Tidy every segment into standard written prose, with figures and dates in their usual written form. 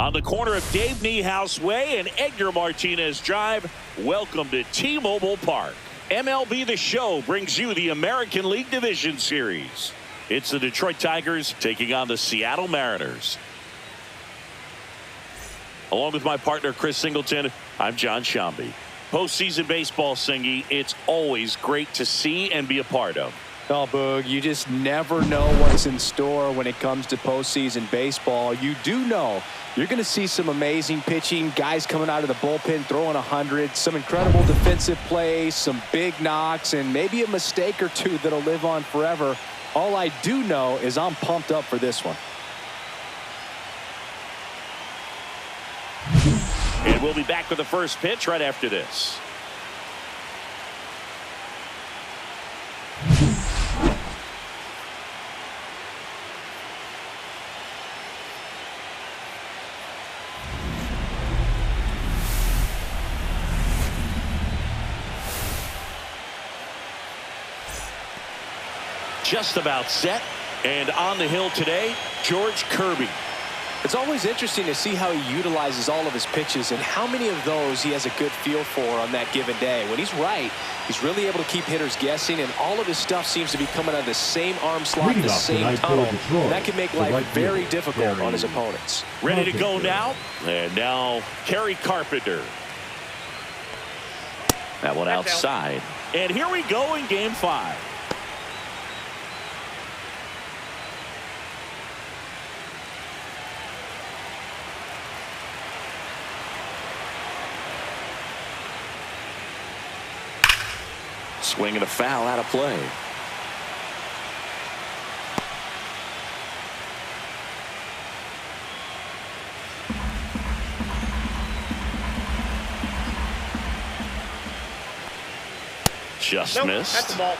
On the corner of Dave Niehaus Way and Edgar Martinez Drive, welcome to T-Mobile Park. MLB The Show brings you the American League Division Series. It's the Detroit Tigers taking on the Seattle Mariners. Along with my partner, Chris Singleton, I'm John Shambi. Postseason baseball, Singy, it's always great to see and be a part of. Oh, Boog, you just never know what's in store when it comes to postseason baseball. You do know you're going to see some amazing pitching, guys coming out of the bullpen throwing 100, some incredible defensive plays, some big knocks, and maybe a mistake or two that'll live on forever. All I do know is I'm pumped up for this one. And we'll be back with the first pitch right after this. Just about set, and on the hill today, George Kirby. It's always interesting to see how he utilizes all of his pitches and how many of those he has a good feel for on that given day. When he's right, he's really able to keep hitters guessing, and all of his stuff seems to be coming out of the same arm slot, the same tunnel. And that can make life very difficult on his opponents. Ready to go now, and now Kerry Carpenter. That one outside. And here we go in Game 5. Swing and a foul out of play. Just missed. That's the ball.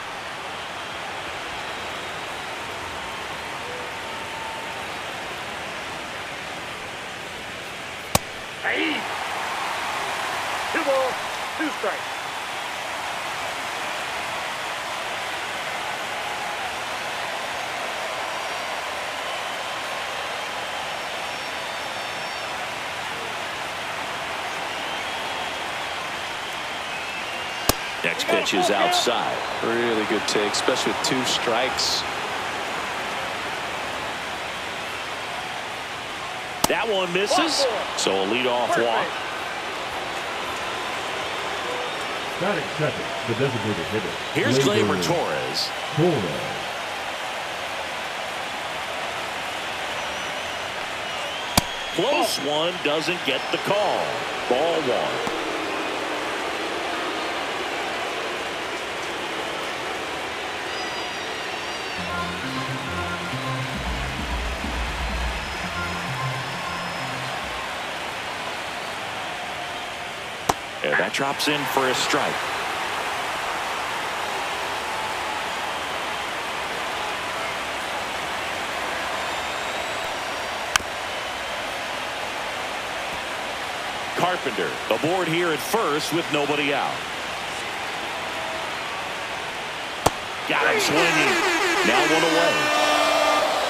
Hey. 2 balls, 2 strikes. Next pitch is outside. Really good take, especially with 2 strikes. That one misses, so a leadoff walk. Batting second, the designated hitter. Here's Gleyber Torres. Close one, doesn't get the call. Ball 1. And that drops in for a strike. Carpenter aboard here at first with nobody out. Got him swinging. Now 1 away.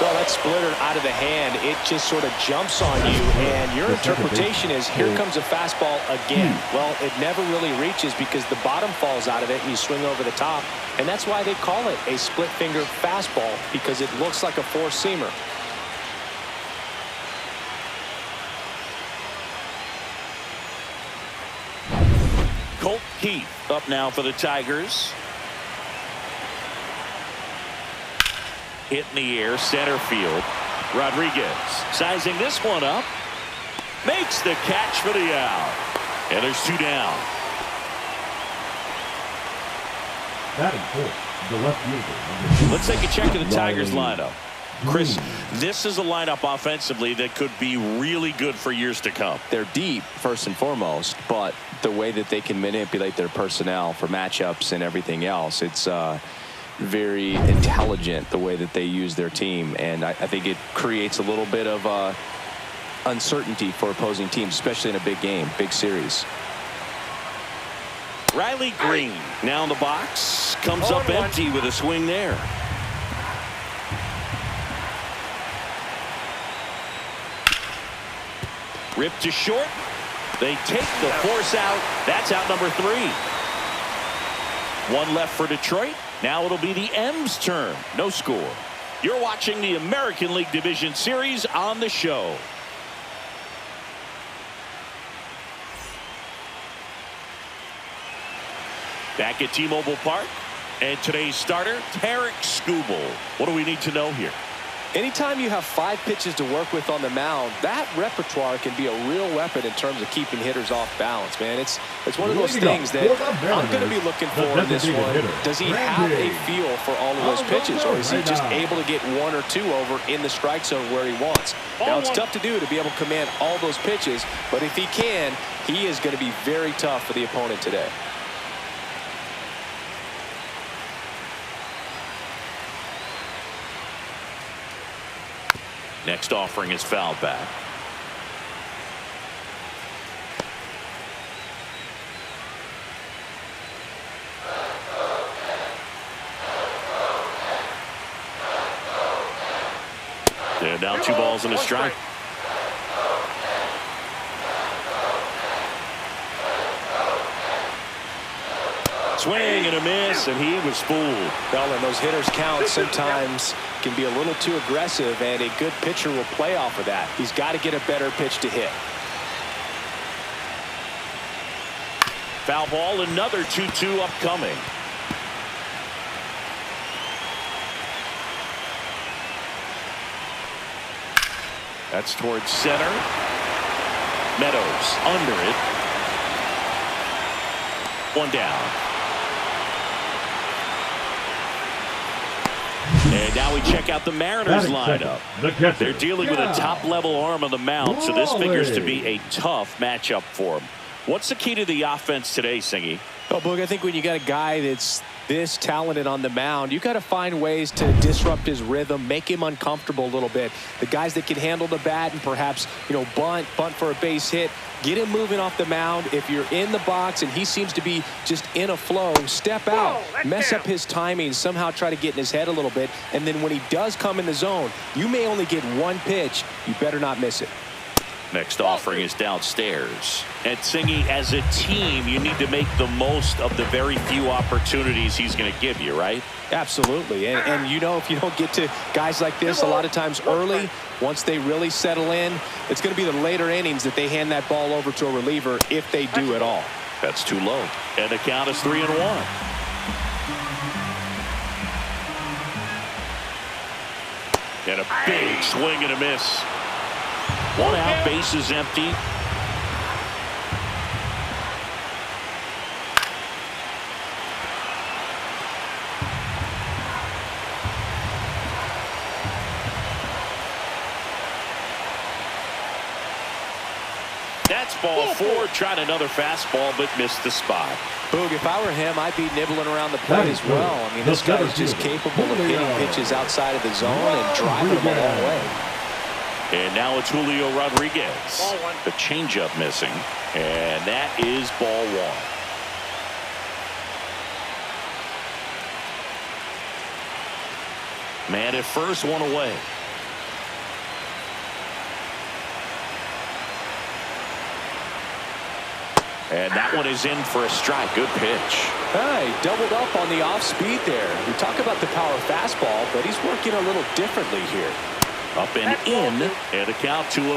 Well, that splitter out of the hand, it just sort of jumps on you, and your interpretation is, here comes a fastball again. Well, it never really reaches because the bottom falls out of it and you swing over the top, and that's why they call it a split finger fastball, because it looks like a four-seamer. Colt Keith up now for the Tigers. Hit in the air, center field. Rodriguez sizing this one up. Makes the catch for the out. And there's 2 down. Batting fourth, the left fielder. Let's take a check of the Tigers lineup. Chris, this is a lineup offensively that could be really good for years to come. They're deep, first and foremost, but the way that they can manipulate their personnel for matchups and everything else, it's very intelligent the way that they use their team, and I think it creates a little bit of uncertainty for opposing teams, especially in a big game, big series. Riley Green now in the box, comes up empty with a swing there. Ripped to short. They take the force out. That's out number 3. One left for Detroit. Now it'll be the M's turn. No score. You're watching the American League Division Series on the show. Back at T-Mobile Park. And today's starter, Tarik Skubal. What do we need to know here? Anytime you have 5 pitches to work with on the mound, that repertoire can be a real weapon in terms of keeping hitters off balance, man. It's one of those things that I'm going to be looking for in this one. Does he have a feel for all of those pitches, or is he just able to get 1 or 2 over in the strike zone where he wants? Now, it's tough to do to be able to command all those pitches, but if he can, he is going to be very tough for the opponent today. Next offering is fouled back. They're down 2 balls and a strike. Swing and a miss, and he was fooled. Well, and those hitters count sometimes can be a little too aggressive, and a good pitcher will play off of that. He's got to get a better pitch to hit. Foul ball, another 2-2 upcoming. That's towards center. Meadows under it. 1 down. And now we check out the Mariners lineup. They're dealing with a top-level arm on the mound, so this figures to be a tough matchup for them. What's the key to the offense today, Singy? Oh, Boog, I think when you got a guy that's this talented on the mound, you got to find ways to disrupt his rhythm, make him uncomfortable a little bit. The guys that can handle the bat and perhaps, bunt for a base hit, get him moving off the mound. If you're in the box and he seems to be just in a flow, step out, mess up his timing, somehow try to get in his head a little bit. And then when he does come in the zone, you may only get 1 pitch. You better not miss it. Next offering is downstairs. And Singy, as a team, you need to make the most of the very few opportunities he's going to give you, right? Absolutely. And if you don't get to guys like this a lot of times early, once they really settle in, it's going to be the later innings that they hand that ball over to a reliever if they do at all. That's too low. And the count is 3-1. And a big swing and a miss. 1 out, base is empty. That's ball 4. Tried another fastball, but missed the spot. Boog, if I were him, I'd be nibbling around the plate as well. I mean, this guy is just capable of hitting pitches outside of the zone and driving them a long way. And now it's Julio Rodriguez. The changeup missing. And that is ball 1. Man at first, 1 away. And that one is in for a strike. Good pitch. Hey, doubled up on the off speed there. We talk about the power fastball, but he's working a little differently here. Up and in, and a count 2-1.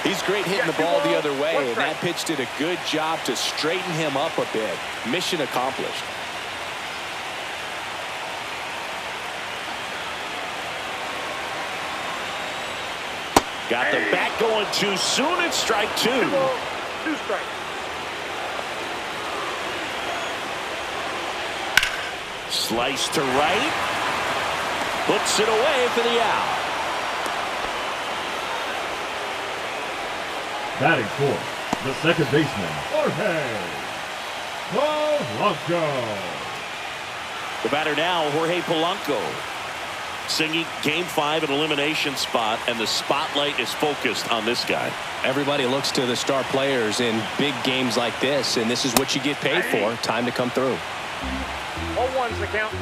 He's great hitting the ball the other way, and that pitch did a good job to straighten him up a bit. Mission accomplished. Got the bat going too soon. It's strike 2. 2 strikes. Slice to right. Puts it away for the out. Batting fourth, the second baseman, Jorge Polanco. The batter now, Jorge Polanco. Singing Game 5, an elimination spot, and the spotlight is focused on this guy. Everybody looks to the star players in big games like this, and this is what you get paid for. Time to come through. 0-1's the count.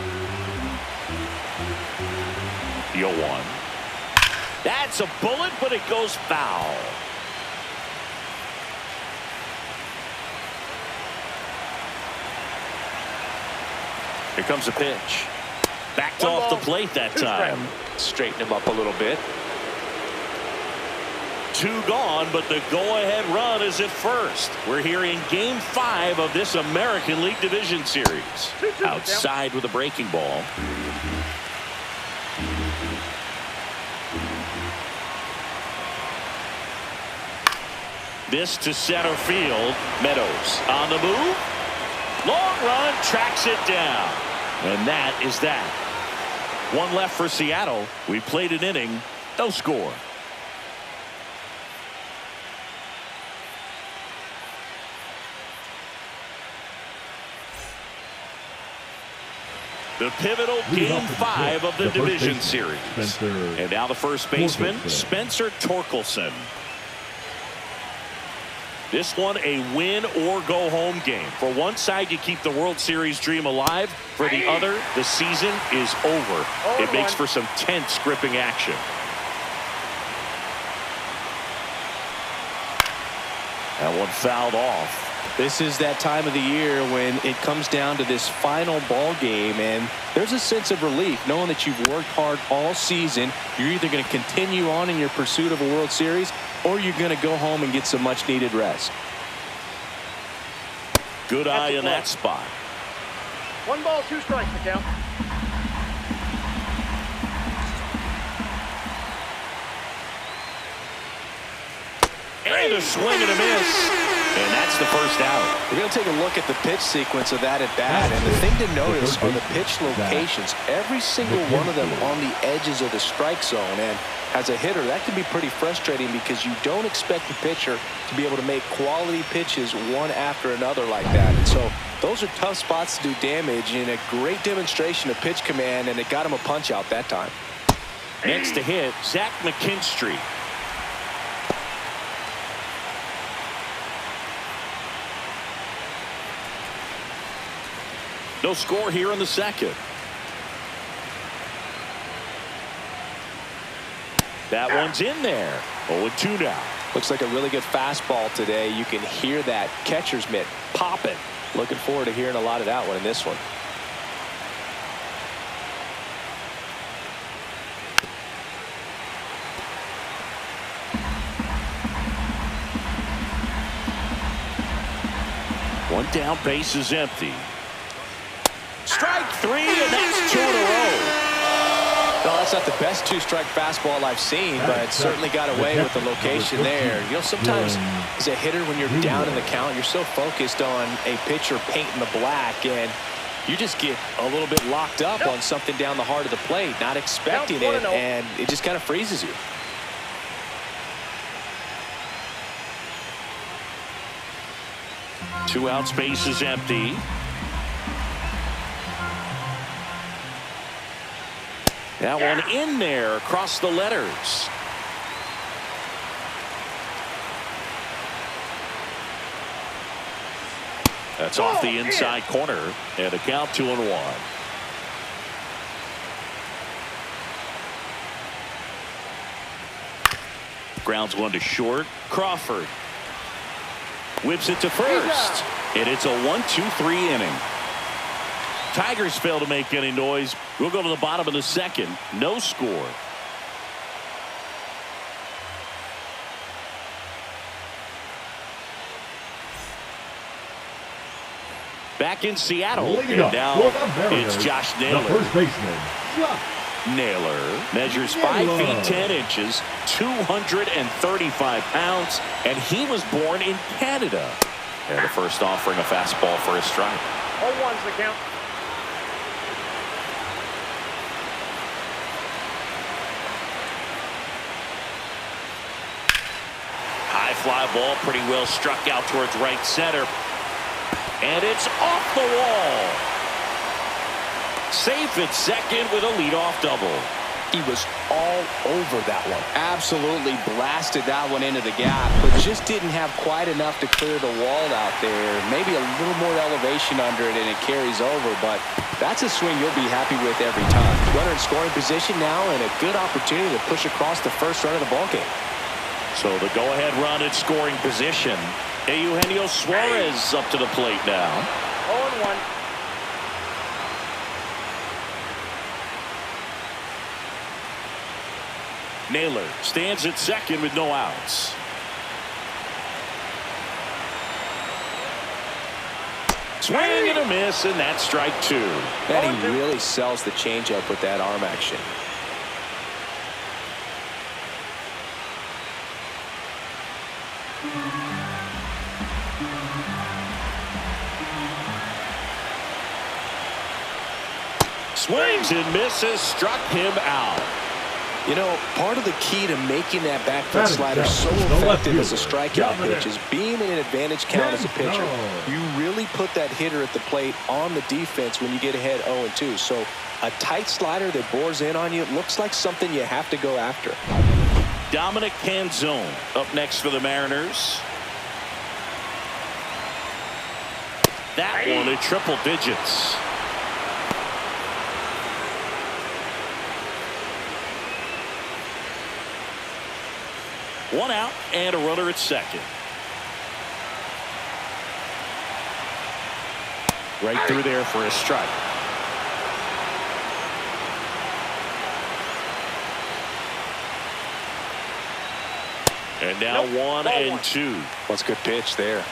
The 0-1. That's a bullet, but it goes foul. Here comes a pitch. Backed off the plate that time. Straighten him up a little bit. 2 gone, but the go-ahead run is at first. We're here in Game 5 of this American League Division Series. Outside with a breaking ball. This to center field. Meadows on the move. Long run, tracks it down. And that is that. 1 left for Seattle. We played an inning, no score. The pivotal Game 5 of the Division Series. And now the first baseman, Spencer Torkelson. This one a win or go home game. For one side, you keep the World Series dream alive. For the other, the season is over. It makes for some tense, gripping action. That one fouled off. This is that time of the year when it comes down to this final ball game, and there's a sense of relief knowing that you've worked hard all season. You're either going to continue on in your pursuit of a World Series, or you're going to go home and get some much-needed rest. Good eye in that spot. 1 ball, 2 strikes to count. And a swing and a miss. And that's the first out. We're going to take a look at the pitch sequence of that at bat. And the thing to notice are the pitch locations. Every single one of them on the edges of the strike zone. And as a hitter, that can be pretty frustrating because you don't expect the pitcher to be able to make quality pitches one after another like that. And so those are tough spots to do damage, and a great demonstration of pitch command, and it got him a punch out that time. Next to hit, Zach McKinstry. No score here in the second. That one's in there. 0-2 now. Looks like a really good fastball today. You can hear that catcher's mitt popping. Looking forward to hearing a lot of that one in this one. One down, base is empty. Strike 3, and that's 2 in a row. No, that's not the best 2-strike fastball I've seen, but certainly got away with the location there. You know, sometimes as a hitter, when you're down in the count, you're so focused on a pitcher painting the black, and you just get a little bit locked up on something down the heart of the plate, not expecting it, and it just kind of freezes you. Two outs, base is empty. That one in there across the letters. That's off the inside corner, and a count 2-1. Grounds one to short. Crawford whips it to first, and it's a 1-2-3 inning. Tigers fail to make any noise. We'll go to the bottom of the second. No score. Back in Seattle, and now it's Josh Naylor. First baseman. Naylor measures 5 feet 10 inches, 235 pounds, and he was born in Canada. And the first offering a fastball for a strike. 0-1's the count. High fly ball, pretty well struck out towards right center. And it's off the wall. Safe at second with a leadoff double. He was all over that one. Absolutely blasted that one into the gap, but just didn't have quite enough to clear the wall out there. Maybe a little more elevation under it, and it carries over, but that's a swing you'll be happy with every time. Runner in scoring position now, and a good opportunity to push across the first run of the ballgame. So the go-ahead run at scoring position. Eugenio Suarez up to the plate now. 0-1. Naylor stands at second with no outs. Swing and a miss, and that's strike two. And he really sells the changeup with that arm action. Swings and misses, struck him out. You know, part of the key to making that back foot slider so effective as a strikeout pitch is being in an advantage count as a pitcher. You really put that hitter at the plate on the defense when you get ahead 0-2. So a tight slider that bores in on you looks like something you have to go after. Dominic Canzone up next for the Mariners. That one at triple digits. One out and a runner at second. Right through there for a strike. And now 1-2. What's a good pitch there.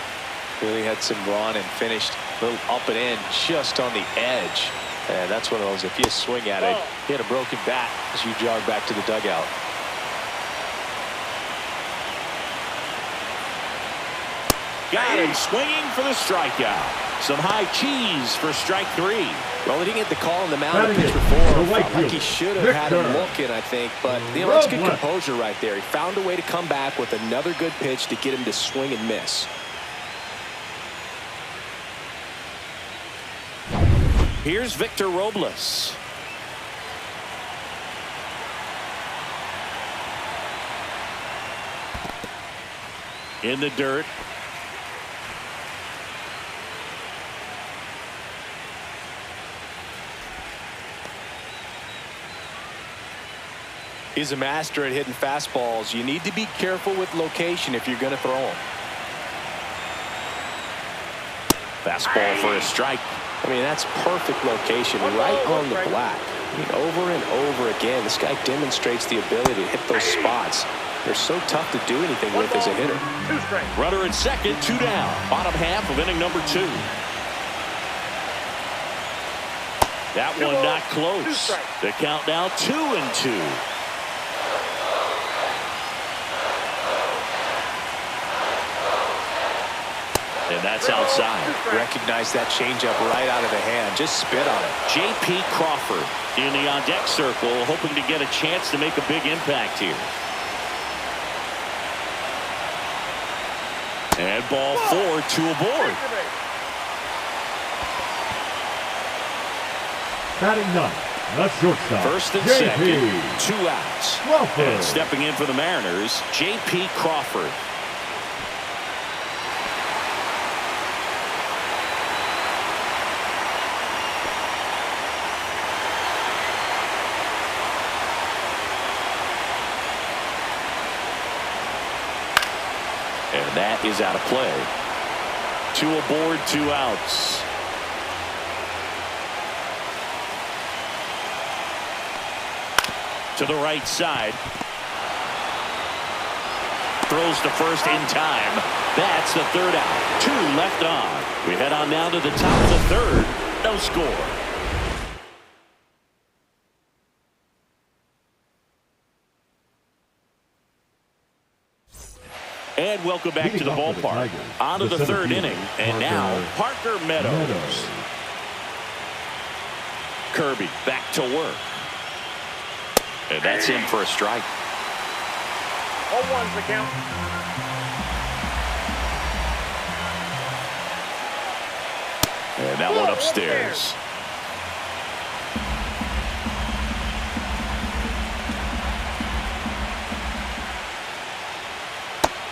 Really had some run and finished a little up and in just on the edge. And that's one of those, if you swing at it, hit a broken bat as you jog back to the dugout. Got him swinging for the strikeout. Some high cheese for strike three. Well, he didn't get the call on the mound the pitch before. Felt like he should have had him looking, I think. But, you know, that's good composure right there. He found a way to come back with another good pitch to get him to swing and miss. Here's Victor Robles. In the dirt. He's a master at hitting fastballs. You need to be careful with location if you're going to throw them. Fastball for a strike. I mean, that's perfect location, right on the black. I mean, over and over again, this guy demonstrates the ability to hit those spots. They're so tough to do anything with as a hitter. Runner at second, two down. Bottom half of inning number two. That one not close. The count now 2-2. And that's outside. Recognize that changeup right out of the hand. Just spit on it. J.P. Crawford in the on-deck circle, hoping to get a chance to make a big impact here. And ball four, two aboard. Batting ninth, the shortstop. First and second, two outs. And stepping in for the Mariners, J.P. Crawford. And that is out of play. Two aboard, two outs. To the right side. Throws to first in time. That's the third out. Two left on. We head on down to the top of the third. No score. And welcome back to the ballpark. On to the third inning. And now, Parker Meadows. Kirby back to work. And that's in for a strike. 0-1's the count. And that one upstairs.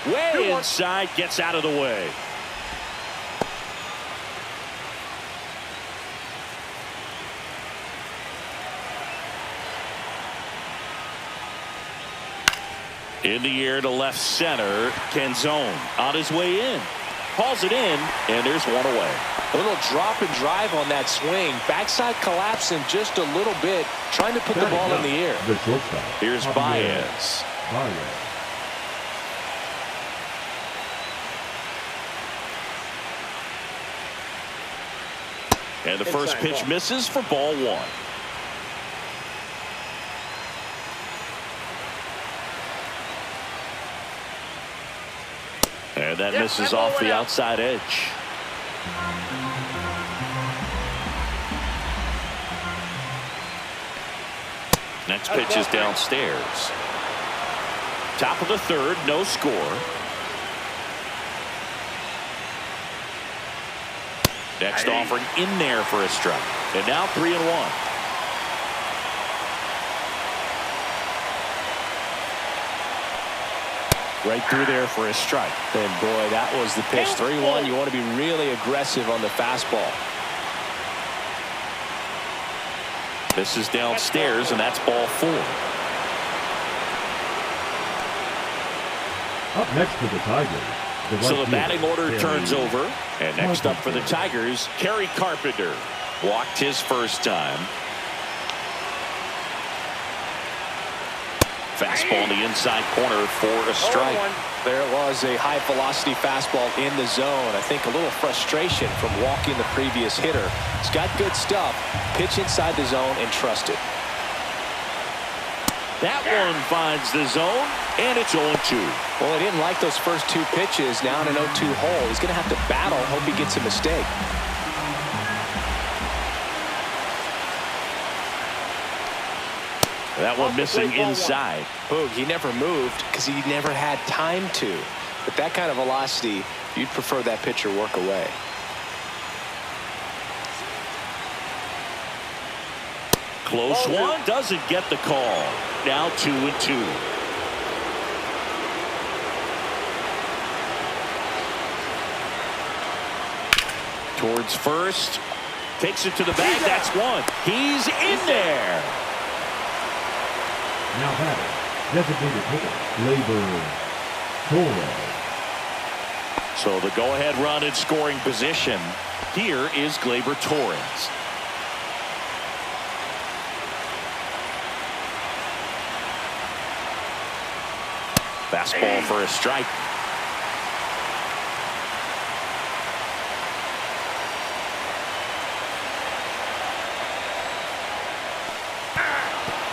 Way inside, gets out of the way. In the air to left center, Canzone on his way in. hauls it in, and there's one away. A little drop and drive on that swing. Backside collapsing just a little bit, trying to put the ball in the air. The shortstop. Here's Baez. And the first pitch misses for ball one. And that misses off the outside edge. Next pitch is downstairs. Top of the third, no score. Next offering in there for a strike. And now 3-1. Right through there for a strike. And boy, that was the pitch. 3-1. You want to be really aggressive on the fastball. This is downstairs, and that's ball four. Up next for the Tigers. So the batting order turns over. And next up for the Tigers, Kerry Carpenter. Walked his first time. Fastball in the inside corner for a strike. There was a high-velocity fastball in the zone. I think a little frustration from walking the previous hitter. He's got good stuff. Pitch inside the zone and trust it. That one finds the zone, and it's 0-2. Well, he didn't like those first two pitches. Now in an 0-2 hole. He's going to have to battle. Hope he gets a mistake. That one missing inside. Boog, he never moved because he never had time to. But that kind of velocity, you'd prefer that pitcher work away. Close one, doesn't get the call. Now 2-2. Towards first. Takes it to the bag. That's one. He's in there. Now batting, designated hitter, Gleyber Torres. So the go-ahead run in scoring position. Here is Gleyber Torres. Fastball for a strike.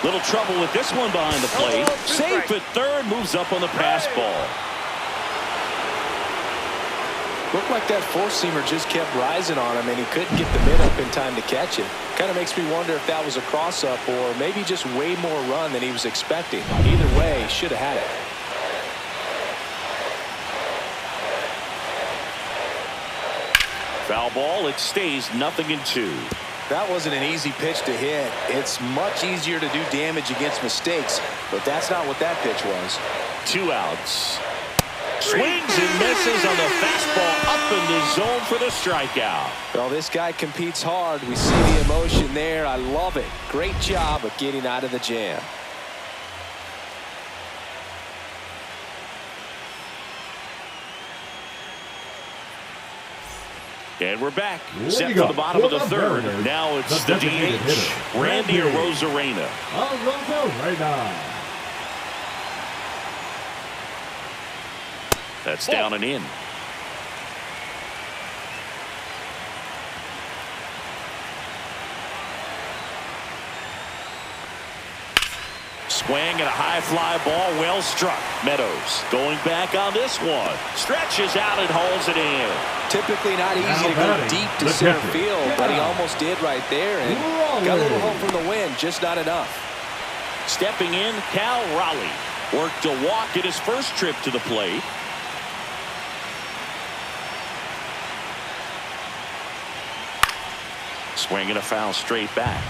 Little trouble with this one behind the plate. Safe at third, moves up on the pass ball. Looked like that four-seamer just kept rising on him, and he couldn't get the mid up in time to catch it. Kind of makes me wonder if that was a cross-up or maybe just way more run than he was expecting. Either way, should have had it. Foul ball, it stays 0-2. That wasn't an easy pitch to hit. It's much easier to do damage against mistakes, but that's not what that pitch was. 2 outs. Swings and misses on the fastball up in the zone for the strikeout. Well, this guy competes hard. We see the emotion there. I love it. Great job of getting out of the jam. And we're back. Set for the bottom of the third. Now it's the DH, Randy Arozarena. That's down and in. Swing and a high fly ball, well struck. Meadows going back on this one. Stretches out and hauls it in. Typically not easy to go deep to center field, but he almost did right there and got a little help from the wind, just not enough. Stepping in, Cal Raleigh worked a walk at his first trip to the plate. Swing and a foul straight back.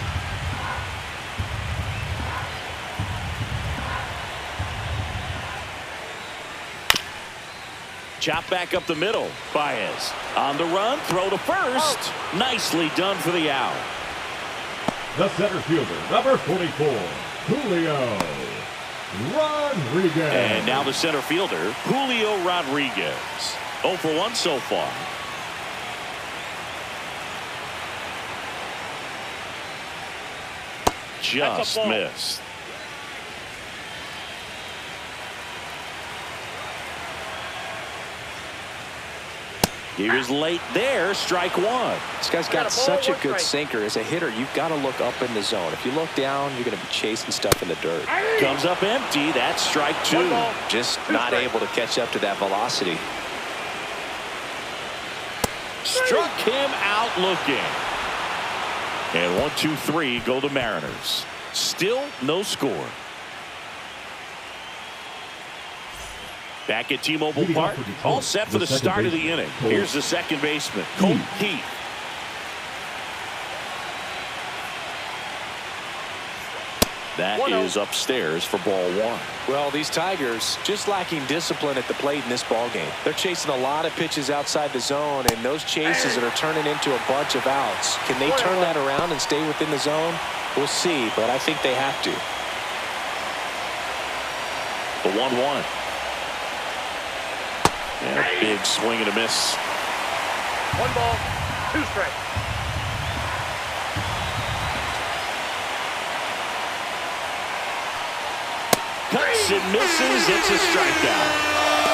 Chop back up the middle. Baez on the run, throw to first. Nicely done for the out. The center fielder, number 44, Julio Rodriguez. And now the center fielder, Julio Rodriguez. 0 for 1 so far. Just missed. He was late there. Strike one. This guy's got such a good sinker. As a hitter, you've got to look up in the zone. If you look down, you're going to be chasing stuff in the dirt. Comes up empty. That's strike two. Just not able to catch up to that velocity. Struck him out looking. And 1, 2, 3 go the Mariners. Still no score. Back at T-Mobile Park, all set for the start of the inning. Here's the second baseman, Heath. That is upstairs for ball one. Well, these Tigers just lacking discipline at the plate in this ball game. They're chasing a lot of pitches outside the zone, and those chases that are turning into a bunch of outs. Can they turn that around and stay within the zone? We'll see, but I think they have to. The 1-1. And a big swing and a miss. 1 ball, 2 strikes. Cuts and misses. It's a strikeout.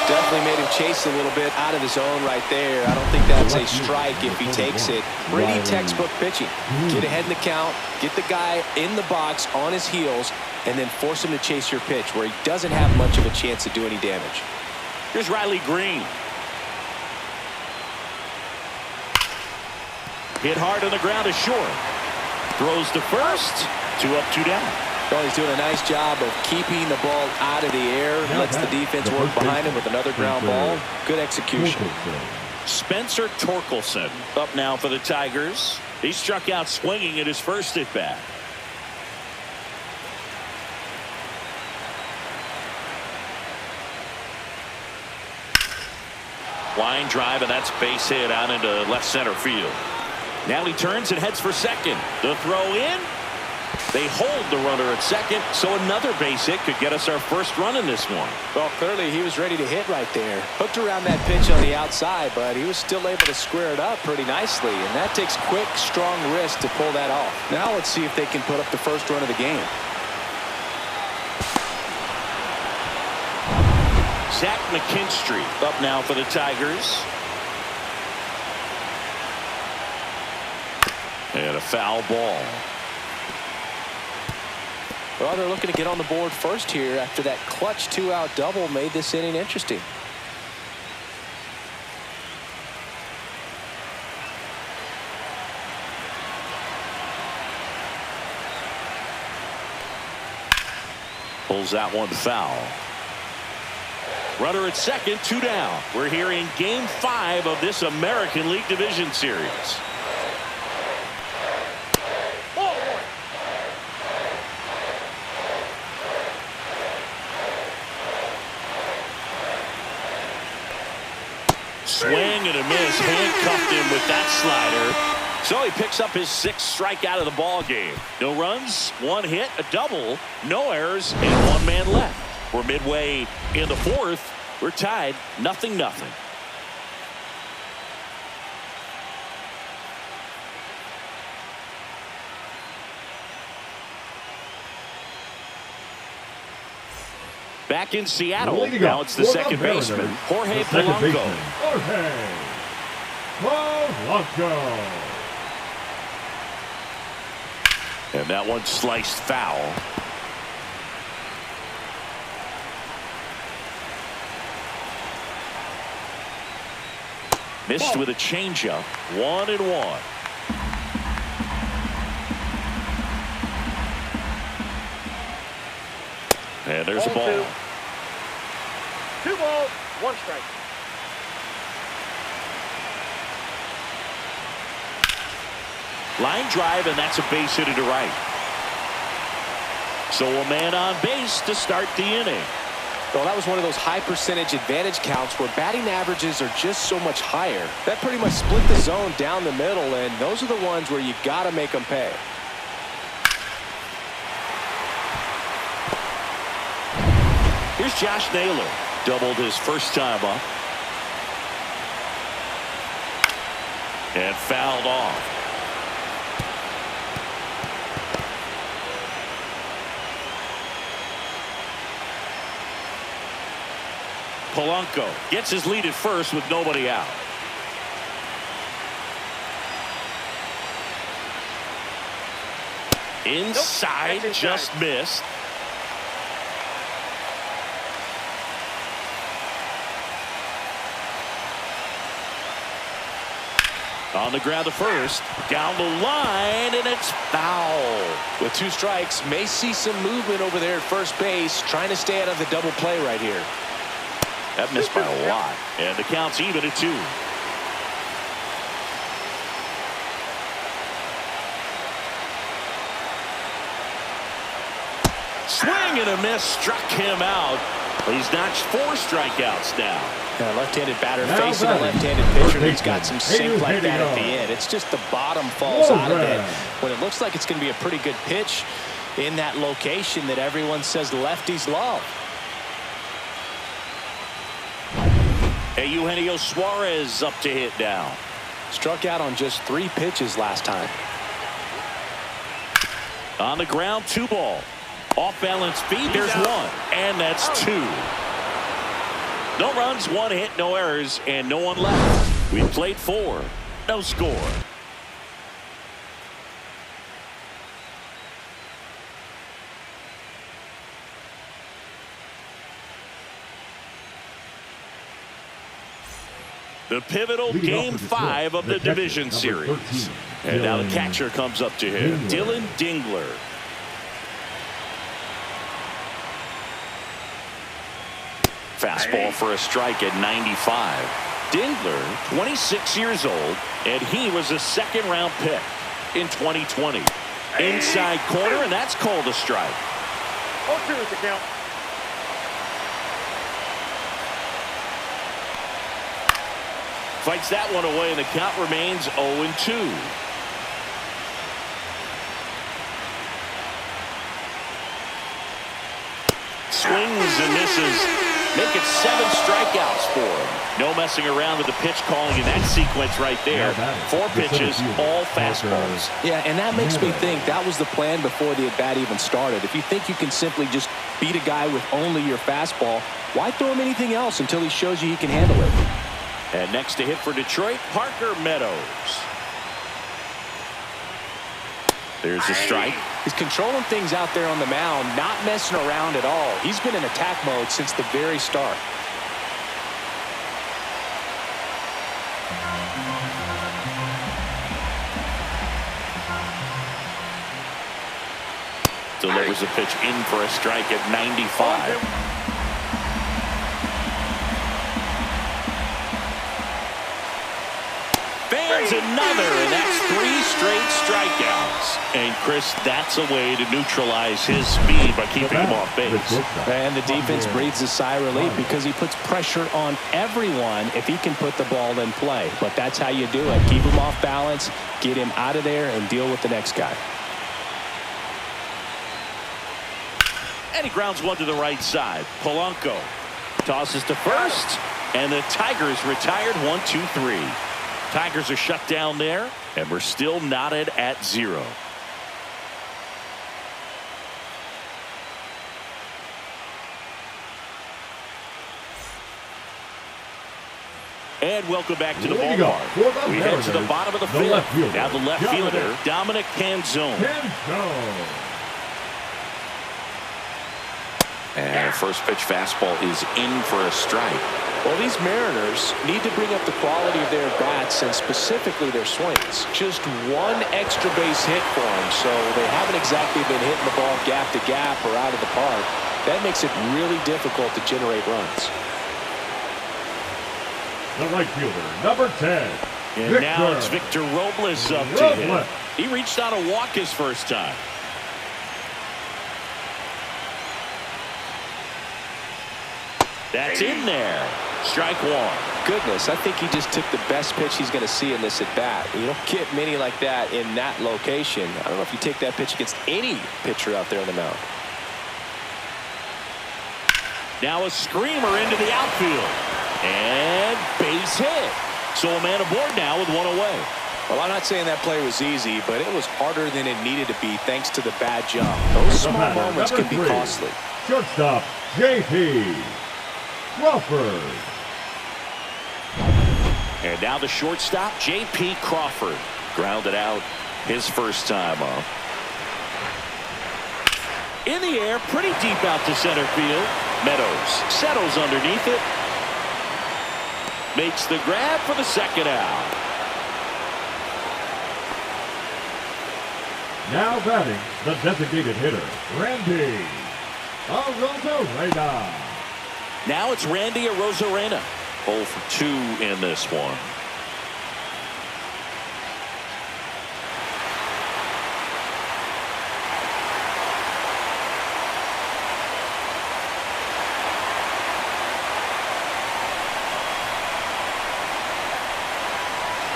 Definitely made him chase a little bit out of the zone right there. I don't think that's a strike if he takes it. Pretty textbook pitching. Get ahead in the count, get the guy in the box on his heels, and then force him to chase your pitch where he doesn't have much of a chance to do any damage. Here's Riley Green. Hit hard on the ground is short. Throws to first. 2 up, 2 down. Well, he's doing a nice job of keeping the ball out of the air. Lets the defense work behind him with another ground ball. Good execution. Spencer Torkelson up now for the Tigers. He struck out swinging at his first at bat. Line drive, and that's base hit out into left center field. Now he turns and heads for second. The throw in. They hold the runner at second, so another base hit could get us our first run in this one. Well, clearly he was ready to hit right there. Hooked around that pitch on the outside, but he was still able to square it up pretty nicely, and that takes quick, strong wrist to pull that off. Now let's see if they can put up the first run of the game. Zach McKinstry up now for the Tigers. And a foul ball. Well, they're looking to get on the board first here after that clutch 2-out double made this inning interesting. Pulls that one foul. Runner at second, 2 down. We're here in Game 5 of this American League Division Series. Swing and a miss. Handcuffed him with that slider. So he picks up his 6th strikeout of the ball game. No runs, 1 hit, a double, no errors, and 1 man left. We're midway in the 4th. We're tied 0-0. Back in Seattle. Now it's the second baseman, Jorge Polanco. Jorge Polanco. And that one sliced foul. Missed with a changeup. 1-1. And there's a ball. 2 balls, 1 strike. Line drive, and that's a base hit to right. So a man on base to start the inning. Well, that was one of those high percentage advantage counts where batting averages are just so much higher. That pretty much split the zone down the middle, and those are the ones where you got to make them pay. Here's Josh Naylor. Doubled his first time up. And fouled off. Polanco gets his lead at first with nobody out. Inside, nope, just missed. On the ground to first, down the line, and it's foul. With 2 strikes, may see some movement over there at first base, trying to stay out of the double play right here. That missed by a lot, and the count's even at 2. Swing and a miss, struck him out. He's notched 4 strikeouts now. A left-handed batter facing a left-handed pitcher who's got some sink like that at the end. It's just the bottom falls out of it when it looks like it's going to be a pretty good pitch in that location that everyone says lefties love. Eugenio Suarez up to hit now. Struck out on just 3 pitches last time. On the ground, 2 ball. Off balance feed, there's 1, and that's 2. No runs, 1 hit, no errors, and no one left. We played 4, no score. The pivotal Game 5 of the division series. And now the catcher comes up to him, Dylan Dingler. Fastball for a strike at 95. Dingler, 26 years old, and he was a second-round pick in 2020. Inside corner, and that's called a strike. 0-2 is the count. Fights that one away, and the count remains 0-2. Swings and misses. Make it 7 strikeouts for him. No messing around with the pitch calling in that sequence right there. 4 pitches, all fastballs. Yeah, and that makes me think that was the plan before the at-bat even started. If you think you can simply just beat a guy with only your fastball, why throw him anything else until he shows you he can handle it? And next to hit for Detroit, Parker Meadows. There's a strike. He's controlling things out there on the mound, not messing around at all. He's been in attack mode since the very start. Delivers a pitch in for a strike at 95. Fans another, and that's 3 straight strikeouts. And Chris, that's a way to neutralize his speed by keeping him off base. And the defense breathes a sigh of relief because he puts pressure on everyone if he can put the ball in play. But that's how you do it. Keep him off balance, get him out of there, and deal with the next guy. And he grounds one to the right side. Polanco tosses to first, and the Tigers retired 1-2-3. Tigers are shut down there, and we're still knotted at 0. And welcome back to the ballpark. We head to the bottom of the 5th. Now the left fielder, Dominic Canzone. And first pitch fastball is in for a strike. Well, these Mariners need to bring up the quality of their bats and specifically their swings. Just 1 extra base hit for them, so they haven't exactly been hitting the ball gap to gap or out of the park. That makes it really difficult to generate runs. The right fielder, number 10. And now it's Victor Robles up to him. He reached out a walk his first time. That's in there. Strike 1. Goodness, I think he just took the best pitch he's going to see in this at-bat. You don't get many like that in that location. I don't know if you take that pitch against any pitcher out there on the mound. Now a screamer into the outfield. And base hit. So a man aboard now with 1 away. Well, I'm not saying that play was easy, but it was harder than it needed to be thanks to the bad jump. Those small moments can be costly. Shortstop, J.P. Crawford. And now the shortstop, J.P. Crawford. Grounded out his first time up. In the air, pretty deep out to center field. Meadows settles underneath it. Makes the grab for the second out. Now batting, the designated hitter, Randy Arozarena. Now it's Randy Arozarena. 0 for 2 in this one.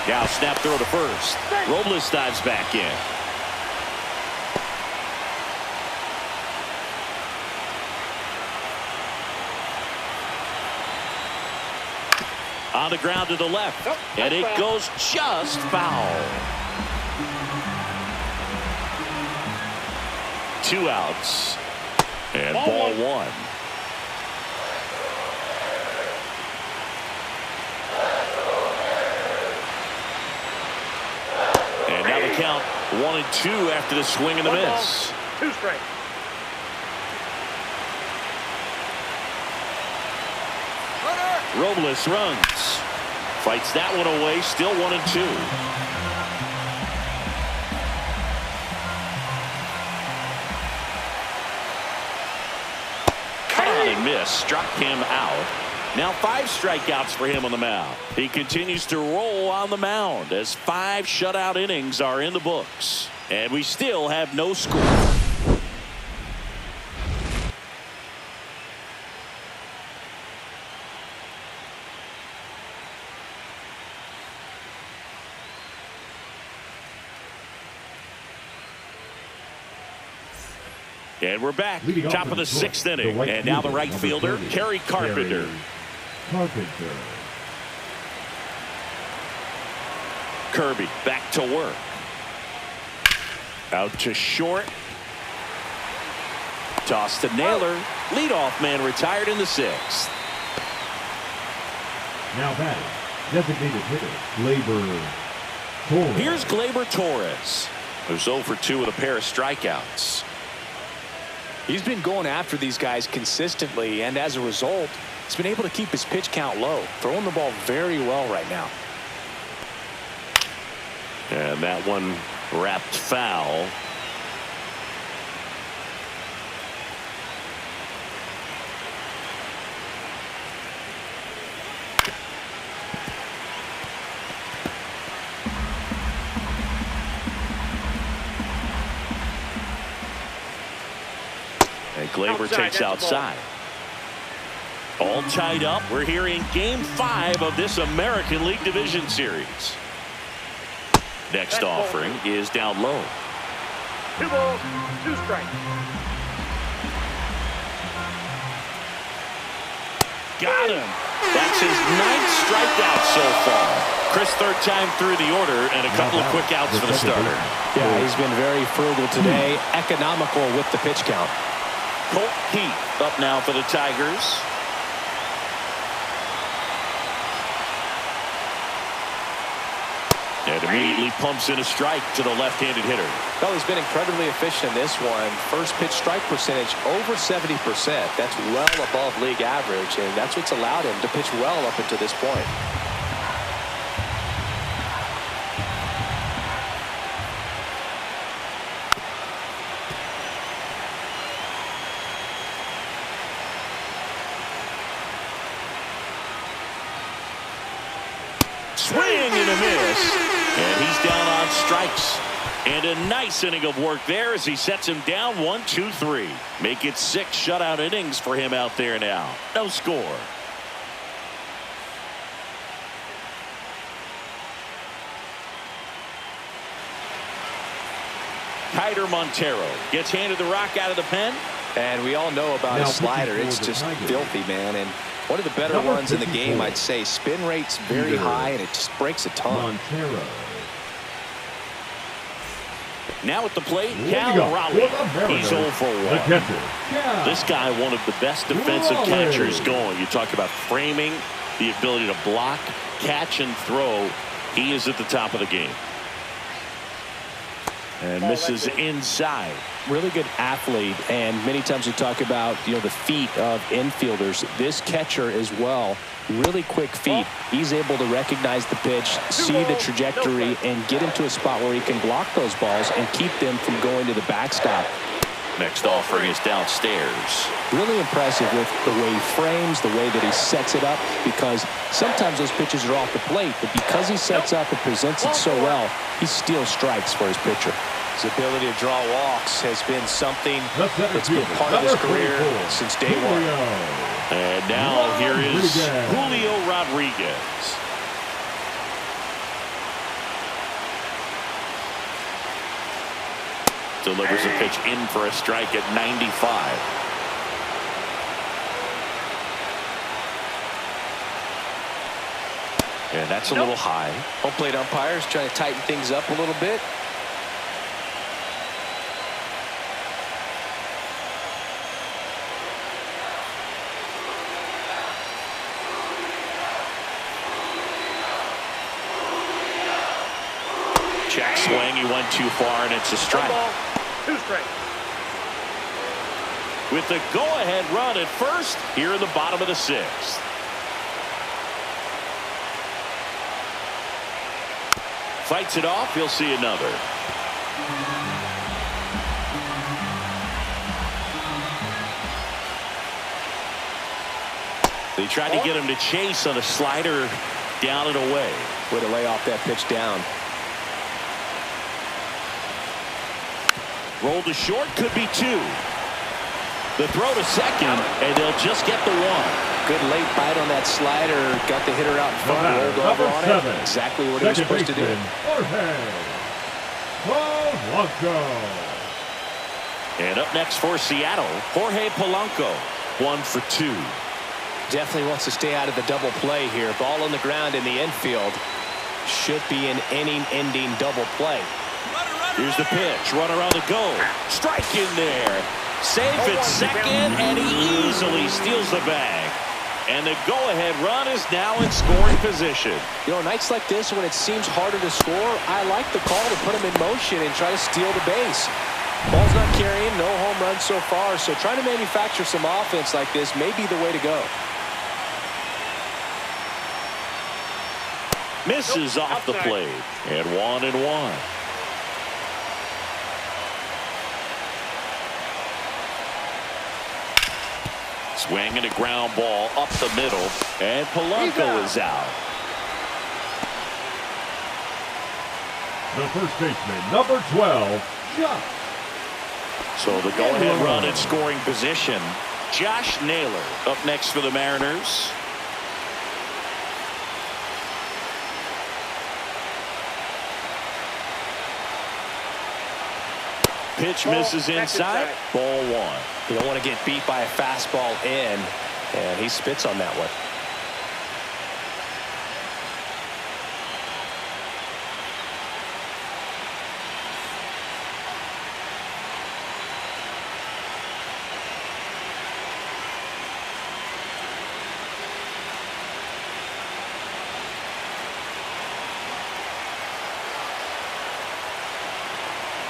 Now snap throw to first. Robles dives back in. On the ground to the left, and it goes just foul. 2 outs, and ball 1. And now the count 1-2 after the swing and the miss. 2 straight. Robles runs. Fights that one away. Still 1-2. Cut on and miss. Struck him out. Now 5 strikeouts for him on the mound. He continues to roll on the mound as 5 shutout innings are in the books. And we still have no score. And we're back. Top of the 6th inning. And now the right fielder, Kerry Carpenter. Kirby back to work. Out to short. Toss to Naylor. Leadoff man retired in the 6th. Now batting, designated hitter, Gleyber Torres. Here's Gleyber Torres, who's 0 for 2 with a pair of strikeouts. He's been going after these guys consistently, and as a result, he's been able to keep his pitch count low, throwing the ball very well right now. And that one wrapped foul. And Gleyber takes outside. All tied up. We're here in Game 5 of this American League Division Series. Next offering is down low. 2 balls, 2 strikes. Got him. That's his 9th strikeout so far. Chris, 3rd time through the order, and a couple of quick outs for the starter. Yeah, he's been very frugal today, economical with the pitch count. Colt Heath up now for the Tigers. And immediately pumps in a strike to the left-handed hitter. Well, he's been incredibly efficient in this one. First pitch strike percentage over 70%. That's well above league average, and that's what's allowed him to pitch well up until this point. Swing and a miss. And he's down on strikes. And a nice inning of work there as he sets him down 1-2-3. Make it 6 shutout innings for him out there now. No score. Kiter Montero gets handed the rock out of the pen. And we all know about his slider. It's just filthy, man. And one of the better ones in the game, I'd say. Spin rate's very high, and it just breaks a ton. Montero. Now at the plate, Leading Cal up Raleigh. for the Mariners, He's 0 for 1. the catcher, Cal This guy, one of the best defensive Raleigh. catchers going. You talk about framing, the ability to block, catch, and throw. He is at the top of the game. And misses inside. Really good athlete, and many times we talk about, the feet of infielders. This catcher as well, really quick feet. He's able to recognize the pitch, see the trajectory, and get into a spot where he can block those balls and keep them from going to the backstop. Next offering is downstairs. Really impressive with the way he frames, the way that he sets it up, because sometimes those pitches are off the plate, but because he sets up and presents it so well, he steals strikes for his pitcher. His ability to draw walks has been something that's been part of his career since day one. And now here is Julio Rodriguez. Delivers a pitch in for a strike at 95. And that's a little high. Home plate umpires trying to tighten things up a little bit. Check swing, he went too far, and it's a strike. 2 strikes. With the go-ahead run at first, here in the bottom of the 6th. Fights it off, he'll see another. They tried to get him to chase on a slider down and away. Way to lay off that pitch down. Roll to short, could be 2. The throw to second, and they'll just get the 1. Good late bite on that slider. Got the hitter out in front, rolled over on it. Exactly what he was supposed to do. And up next for Seattle, Jorge Polanco, 1 for 2. Definitely wants to stay out of the double play here. Ball on the ground in the infield. Should be an inning-ending double play. Here's the pitch. Run around the goal. Strike in there. Safe at second, and he easily steals the bag. And the go-ahead run is now in scoring position. Nights like this when it seems harder to score, I like the call to put him in motion and try to steal the base. Ball's not carrying, no home runs so far, so trying to manufacture some offense like this may be the way to go. Misses off the plate. And 1-1. Swing and a ground ball up the middle, and Polanco is out. The first baseman, number 12, Josh. So the go-ahead run in scoring position. Josh Naylor up next for the Mariners. Pitch misses inside. Ball 1. You don't want to get beat by a fastball in, and he spits on that one.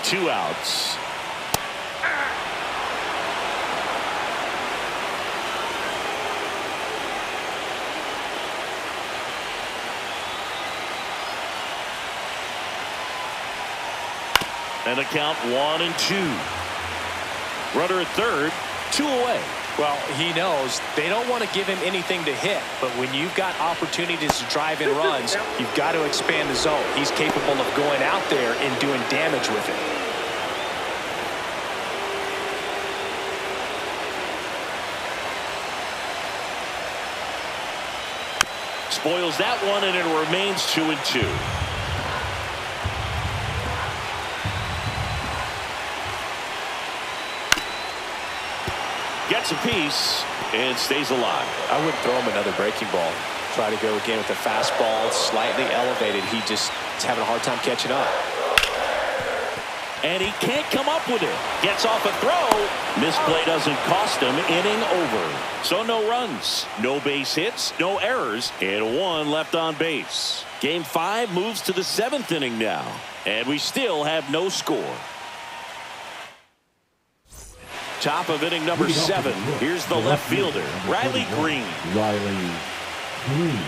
Two outs. And the count 1-2. Runner at third, 2 away. Well, he knows they don't want to give him anything to hit, but when you've got opportunities to drive in runs, you've got to expand the zone. He's capable of going out there and doing damage with it. Spoils that one, and it remains 2-2. Gets a piece and stays alive. I wouldn't throw him another breaking ball. Try to go again with the fastball, slightly elevated. He just is having a hard time catching up. And he can't come up with it. Gets off a throw. Misplay doesn't cost him. Inning over. So no runs, no base hits, no errors, and one left on base. Game 5 moves to the 7th inning now. And we still have no score. Top of inning number 7. Here's the left fielder, Riley Green. Riley Green.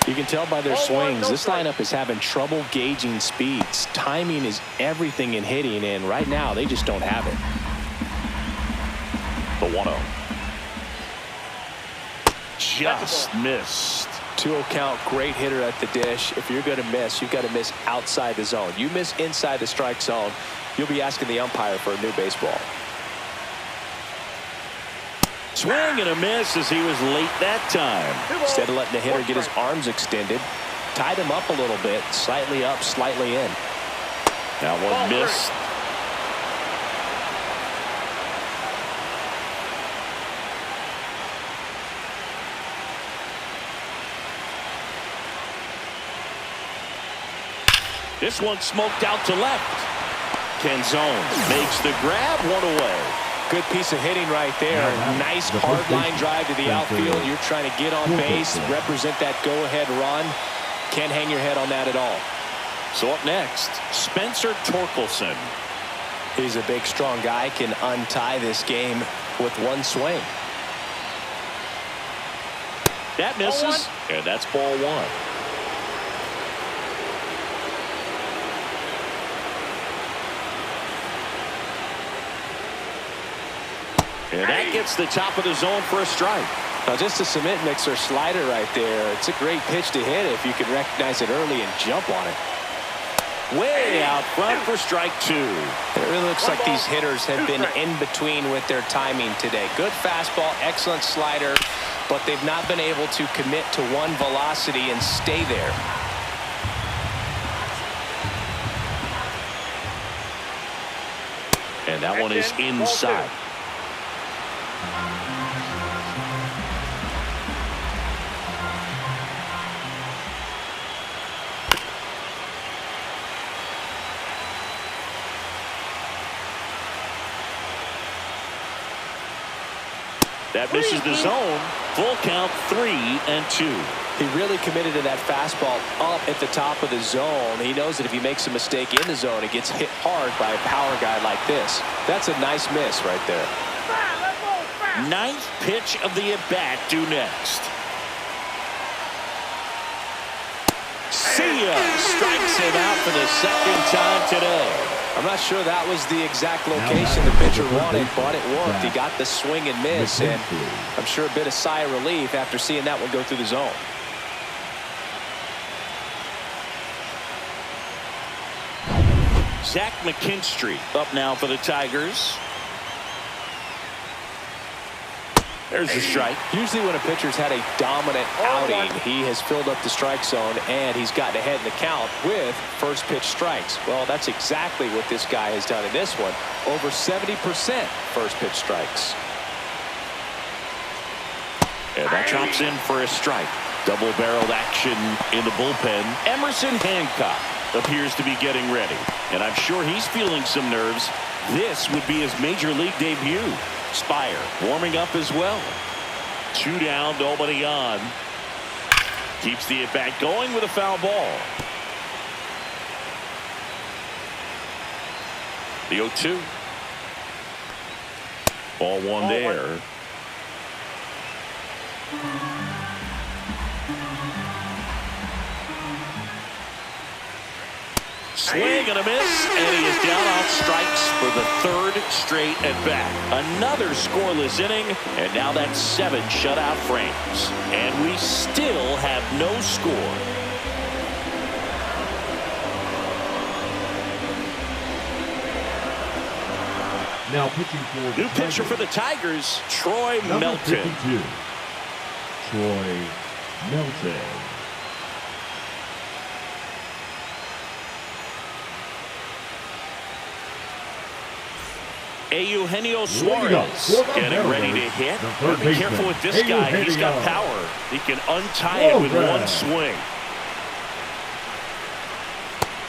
You can tell by their swings, this lineup is having trouble gauging speeds. Timing is everything in hitting, and right now they just don't have it. The 1-0. Just missed. 2-0 count, great hitter at the dish. If you're going to miss, you've got to miss outside the zone. You miss inside the strike zone, you'll be asking the umpire for a new baseball. Swing and a miss as he was late that time. Instead of letting the hitter get his arms extended, tied him up a little bit, slightly up, slightly in. That one missed. This one smoked out to left. Canzone makes the grab, one away. Good piece of hitting right there. Nice hard line drive to the outfield. You're trying to get on base, represent that go-ahead run. Can't hang your head on that at all. So up next, Spencer Torkelson. He's a big, strong guy, can untie this game with one swing. That misses, and that's ball 1. And that gets the top of the zone for a strike. Now just a cement mixer slider right there. It's a great pitch to hit if you can recognize it early and jump on it. Way out front for strike 2. It really looks like these hitters have been in between with their timing today. Good fastball, excellent slider, but they've not been able to commit to one velocity and stay there. And that one is inside. That misses the zone. Full count, 3-2. He really committed to that fastball up at the top of the zone. He knows that if he makes a mistake in the zone, it gets hit hard by a power guy like this. That's a nice miss right there. 9th pitch of the at-bat due next. See ya! Strikes him out for the 2nd time today. I'm not sure that was the exact location the pitcher wanted, but it worked. He got the swing and miss, and I'm sure a bit of sigh of relief after seeing that one go through the zone. Zach McKinstry up now for the Tigers. There's the strike. Usually when a pitcher's had a dominant outing, he has filled up the strike zone and he's gotten ahead in the count with first pitch strikes. Well, that's exactly what this guy has done in this one. Over 70% first pitch strikes. And that drops in for a strike. Double-barreled action in the bullpen. Emerson Hancock appears to be getting ready. And I'm sure he's feeling some nerves. This would be his major league debut. Spire warming up as well. 2 down, nobody on. Keeps the at-bat going with a foul ball. The 0-2. Ball 1 there. Swing and a miss, and he is down on strikes for the 3rd straight at bat. Another scoreless inning, and now that's 7 shutout frames. And we still have no score. Now pitching for the New pitcher for the Tigers, Troy Number Melton. 52, Troy Melton. Eugenio Suarez getting ready to hit. Be careful with this guy. He's got power. He can untie it with one swing.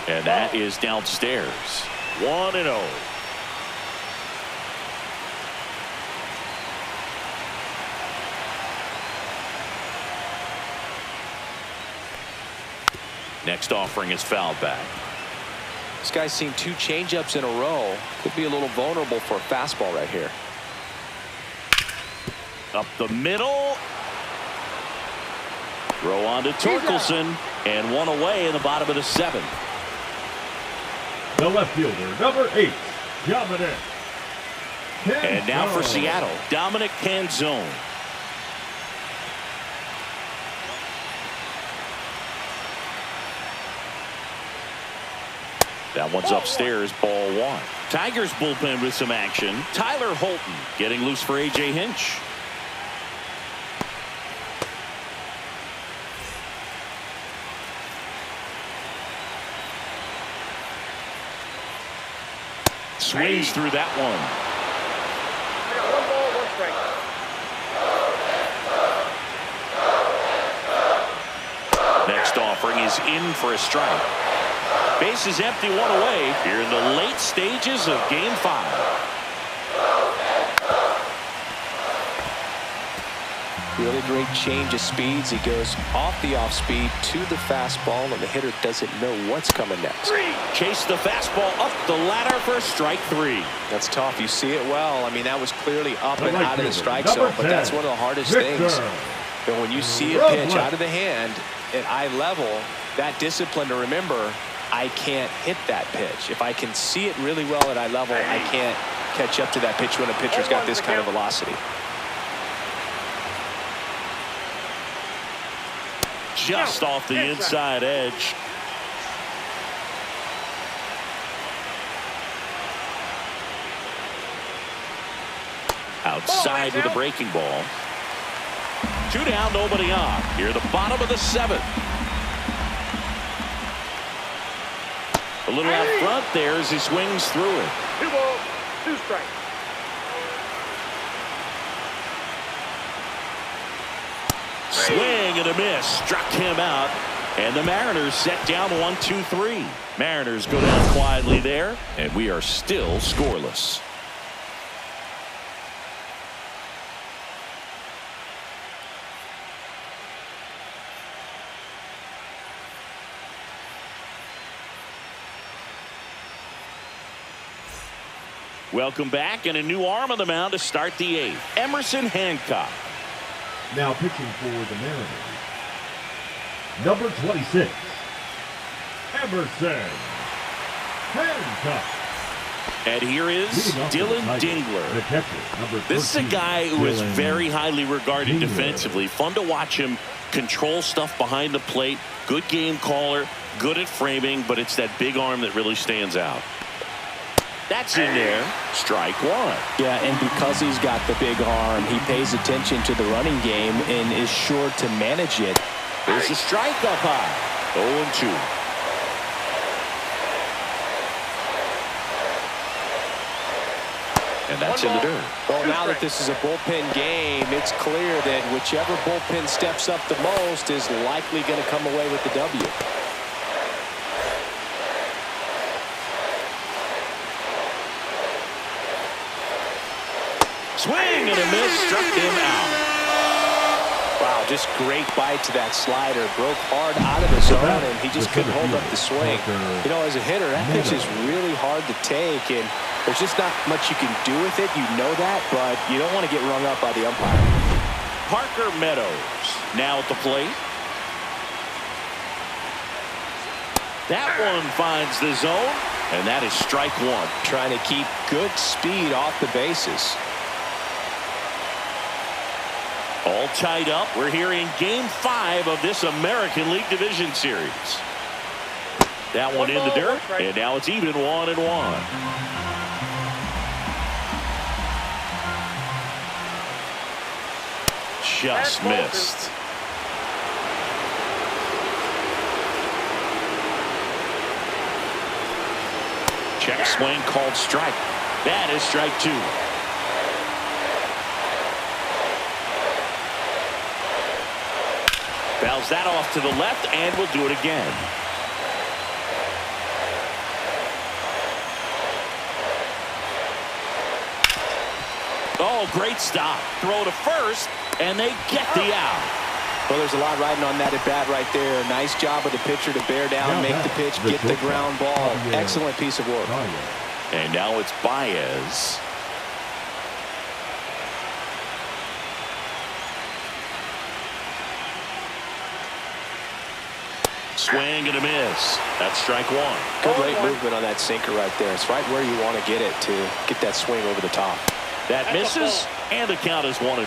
And that is downstairs. 1-0. Next offering is fouled back. This guy's seen 2 changeups in a row. Could be a little vulnerable for a fastball right here. Up the middle. Throw on to Torkelson. And one away in the bottom of the 7th. The left fielder, number 8, Dominic. And now for Seattle, Dominic Canzone. That one's upstairs, ball 1. Tigers bullpen with some action. Tyler Holton getting loose for A.J. Hinch. Swings through that one. I got 1 ball, 1 strike. Next offering is in for a strike. Base is empty, 1 away here in the late stages of Game 5. Really great change of speeds. He goes off the off speed to the fastball, and the hitter doesn't know what's coming next. Chase the fastball up the ladder for strike 3. That's tough. You see it well. I mean, that was clearly up and out of the strike zone, but that's one of the hardest things. But when you see a pitch out of the hand at eye level, that discipline to remember, I can't hit that pitch. If I can see it really well at eye level, I can't catch up to that pitch when a pitcher's got this kind of velocity. Just off the inside edge. Outside with a breaking ball. 2 down, nobody on. Here the bottom of the 7th. A little out front there as he swings through it. 2 balls, 2 strikes. Swing and a miss. Struck him out. And the Mariners set down 1-2-3. Mariners go down quietly there. And we are still scoreless. Welcome back, and a new arm on the mound to start the 8th. Emerson Hancock. Now pitching for the Mariners, number 26, Emerson Hancock. And here is Dylan Dingler. This is a guy who is very highly regarded defensively. Fun to watch him control stuff behind the plate. Good game caller, good at framing, but it's that big arm that really stands out. That's in there. Strike 1. Yeah, and because he's got the big arm, he pays attention to the running game and is sure to manage it. There's a strike up high. 0-2. And that's in the dirt. Well, now that this is a bullpen game, it's clear that whichever bullpen steps up the most is likely going to come away with the W. Swing and a miss, struck him out. Wow, just great bite to that slider. Broke hard out of the zone, and he just couldn't hold up the swing. You know, as a hitter, that pitch is really hard to take, and there's just not much you can do with it. You know that, but you don't want to get rung up by the umpire. Parker Meadows now at the plate. That one finds the zone, and that is strike 1. Trying to keep good speed off the bases. All tied up. We're here in Game 5 of this American League Division Series. That one in the dirt, and now it's even 1-1. Just missed. Check swing called strike. That is strike 2. Fouls that off to the left, and we'll do it again. Oh, great stop. Throw to first, and they get the out. Well, there's a lot riding on that at bat right there. Nice job of the pitcher to bear down, make the pitch, get the ground ball. Excellent piece of work. And now it's Baez. Swing and a miss. That's strike one. Good late movement on that sinker right there. It's right where you want to get it to get that swing over the top. That misses, and the count is 1-1.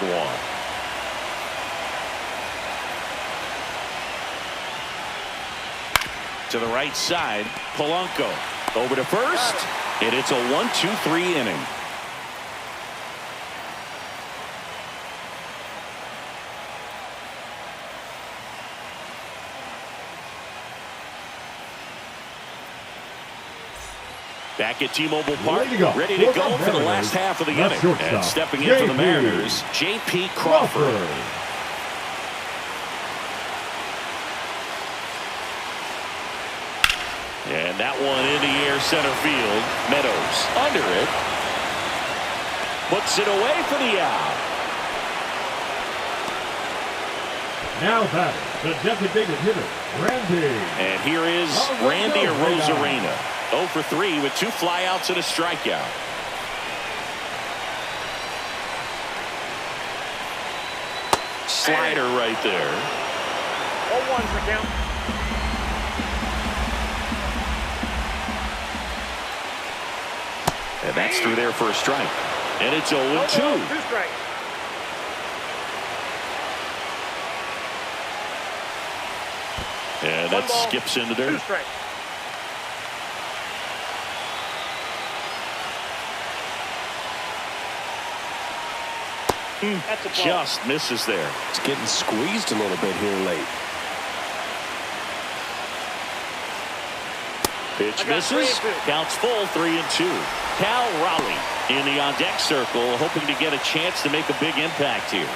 To the right side, Polanco. Over to first, and it's a 1-2-3 inning. Back at T-Mobile Park, ready to go for the last half of the inning. And stepping in for the Mariners, J.P. Crawford. And that one in the air center field. Meadows under it. Puts it away for the out. Now batting, the designated hitter, Randy. And here is Randy Arozarena. 0 for 3 with 2 flyouts and a strikeout. Slider right there. 0-1 for count. And that's through there for a strike. And it's 0-2. 2 strikes. And that skips into there. 2 strikes. That's a ball. Just misses there. It's getting squeezed a little bit here late. Pitch misses. Counts full, 3-2. Cal Raleigh in the on-deck circle, hoping to get a chance to make a big impact here.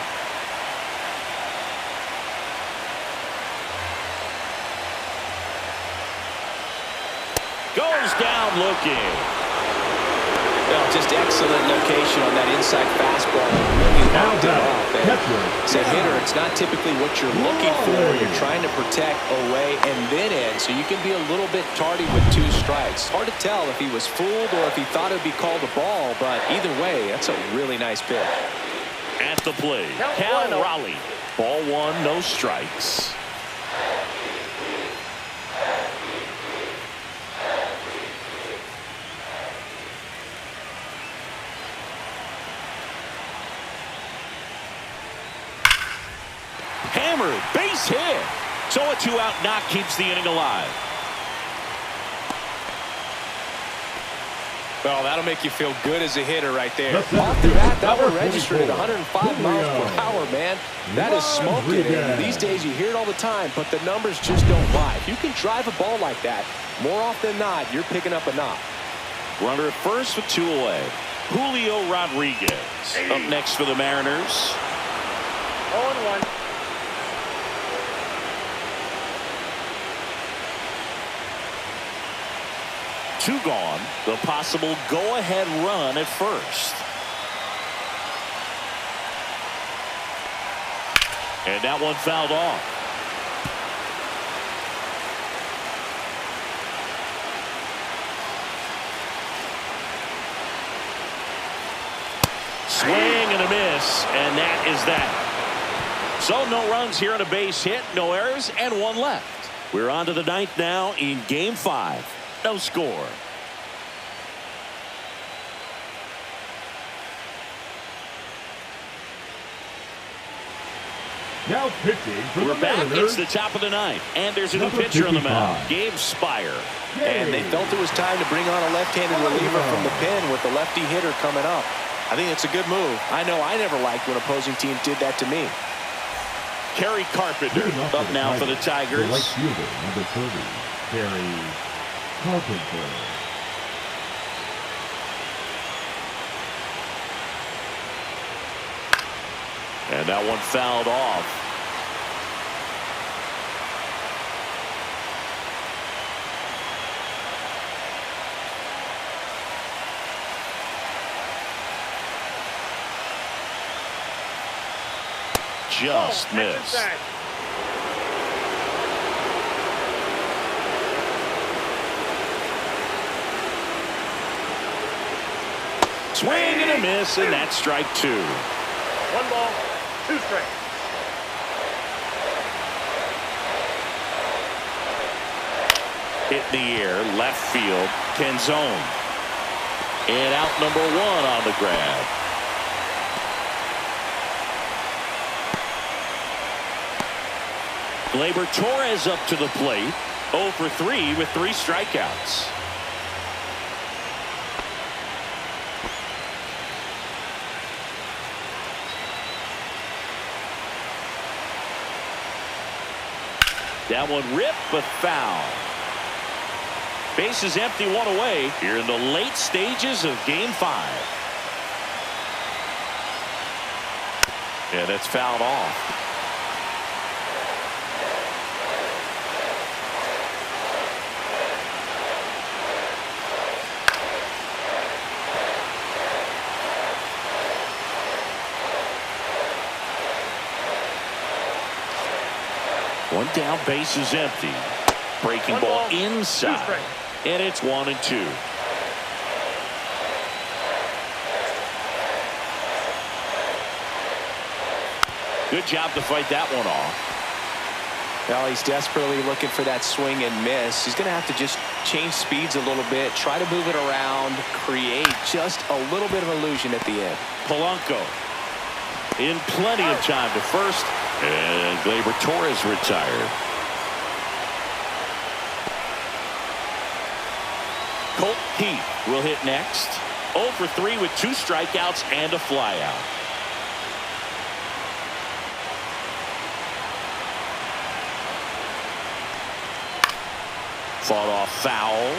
Goes down looking. Well, just excellent location on that inside fastball. Really knocked it off there. As a hitter, it's not typically what you're looking for. You're trying to protect away and then in, so you can be a little bit tardy with 2 strikes. Hard to tell if he was fooled or if he thought it would be called a ball, but either way, that's a really nice pitch. At the plate, Cal Raleigh. Ball 1, no strikes. Hammered, base hit. So a 2-out knock keeps the inning alive. Well, that'll make you feel good as a hitter right there. Off the bat, that one registered at 105 miles per hour, man. That is smoking. And these days, you hear it all the time, but the numbers just don't lie. If you can drive a ball like that, more often than not, you're picking up a knock. Runner at first with 2 away. Julio Rodriguez up next for the Mariners. 0-1. 2 gone. The possible go-ahead run at first. And that one fouled off. Swing and a miss, and that is that. So no runs here on a base hit, no errors, and 1 left. We're on to the 9th now in Game 5. No score. Now pitching for We're the back. Mariners. It's the top of the 9th, and there's a new pitcher on the mound, Gabe Spire. And they felt it was time to bring on a left-handed reliever from the pen with the lefty hitter coming up. I think it's a good move. I know I never liked when opposing teams did that to me. Kerry Carpenter up now for the Tigers. The right fielder, number 30, Kerry Carpenter. And that one fouled off. just missed. Swing and a miss, and that's strike two. 1 ball, 2 strikes. Hit in the air, left field, Canzone. And out number 1 on the grab. Gleyber Torres up to the plate. 0 for 3 with 3 strikeouts. That one ripped, but foul. Base is empty, 1 away here in the late stages of Game 5. Yeah, that's fouled off. One down, base is empty. Breaking ball inside. And it's 1-2. Good job to fight that one off. Well, he's desperately looking for that swing and miss. He's going to have to just change speeds a little bit, try to move it around, create just a little bit of illusion at the end. Polanco in plenty of time to first. And Gleyber Torres retired. Colt Heath will hit next. 0 for 3 with 2 strikeouts and a flyout. Fought off foul.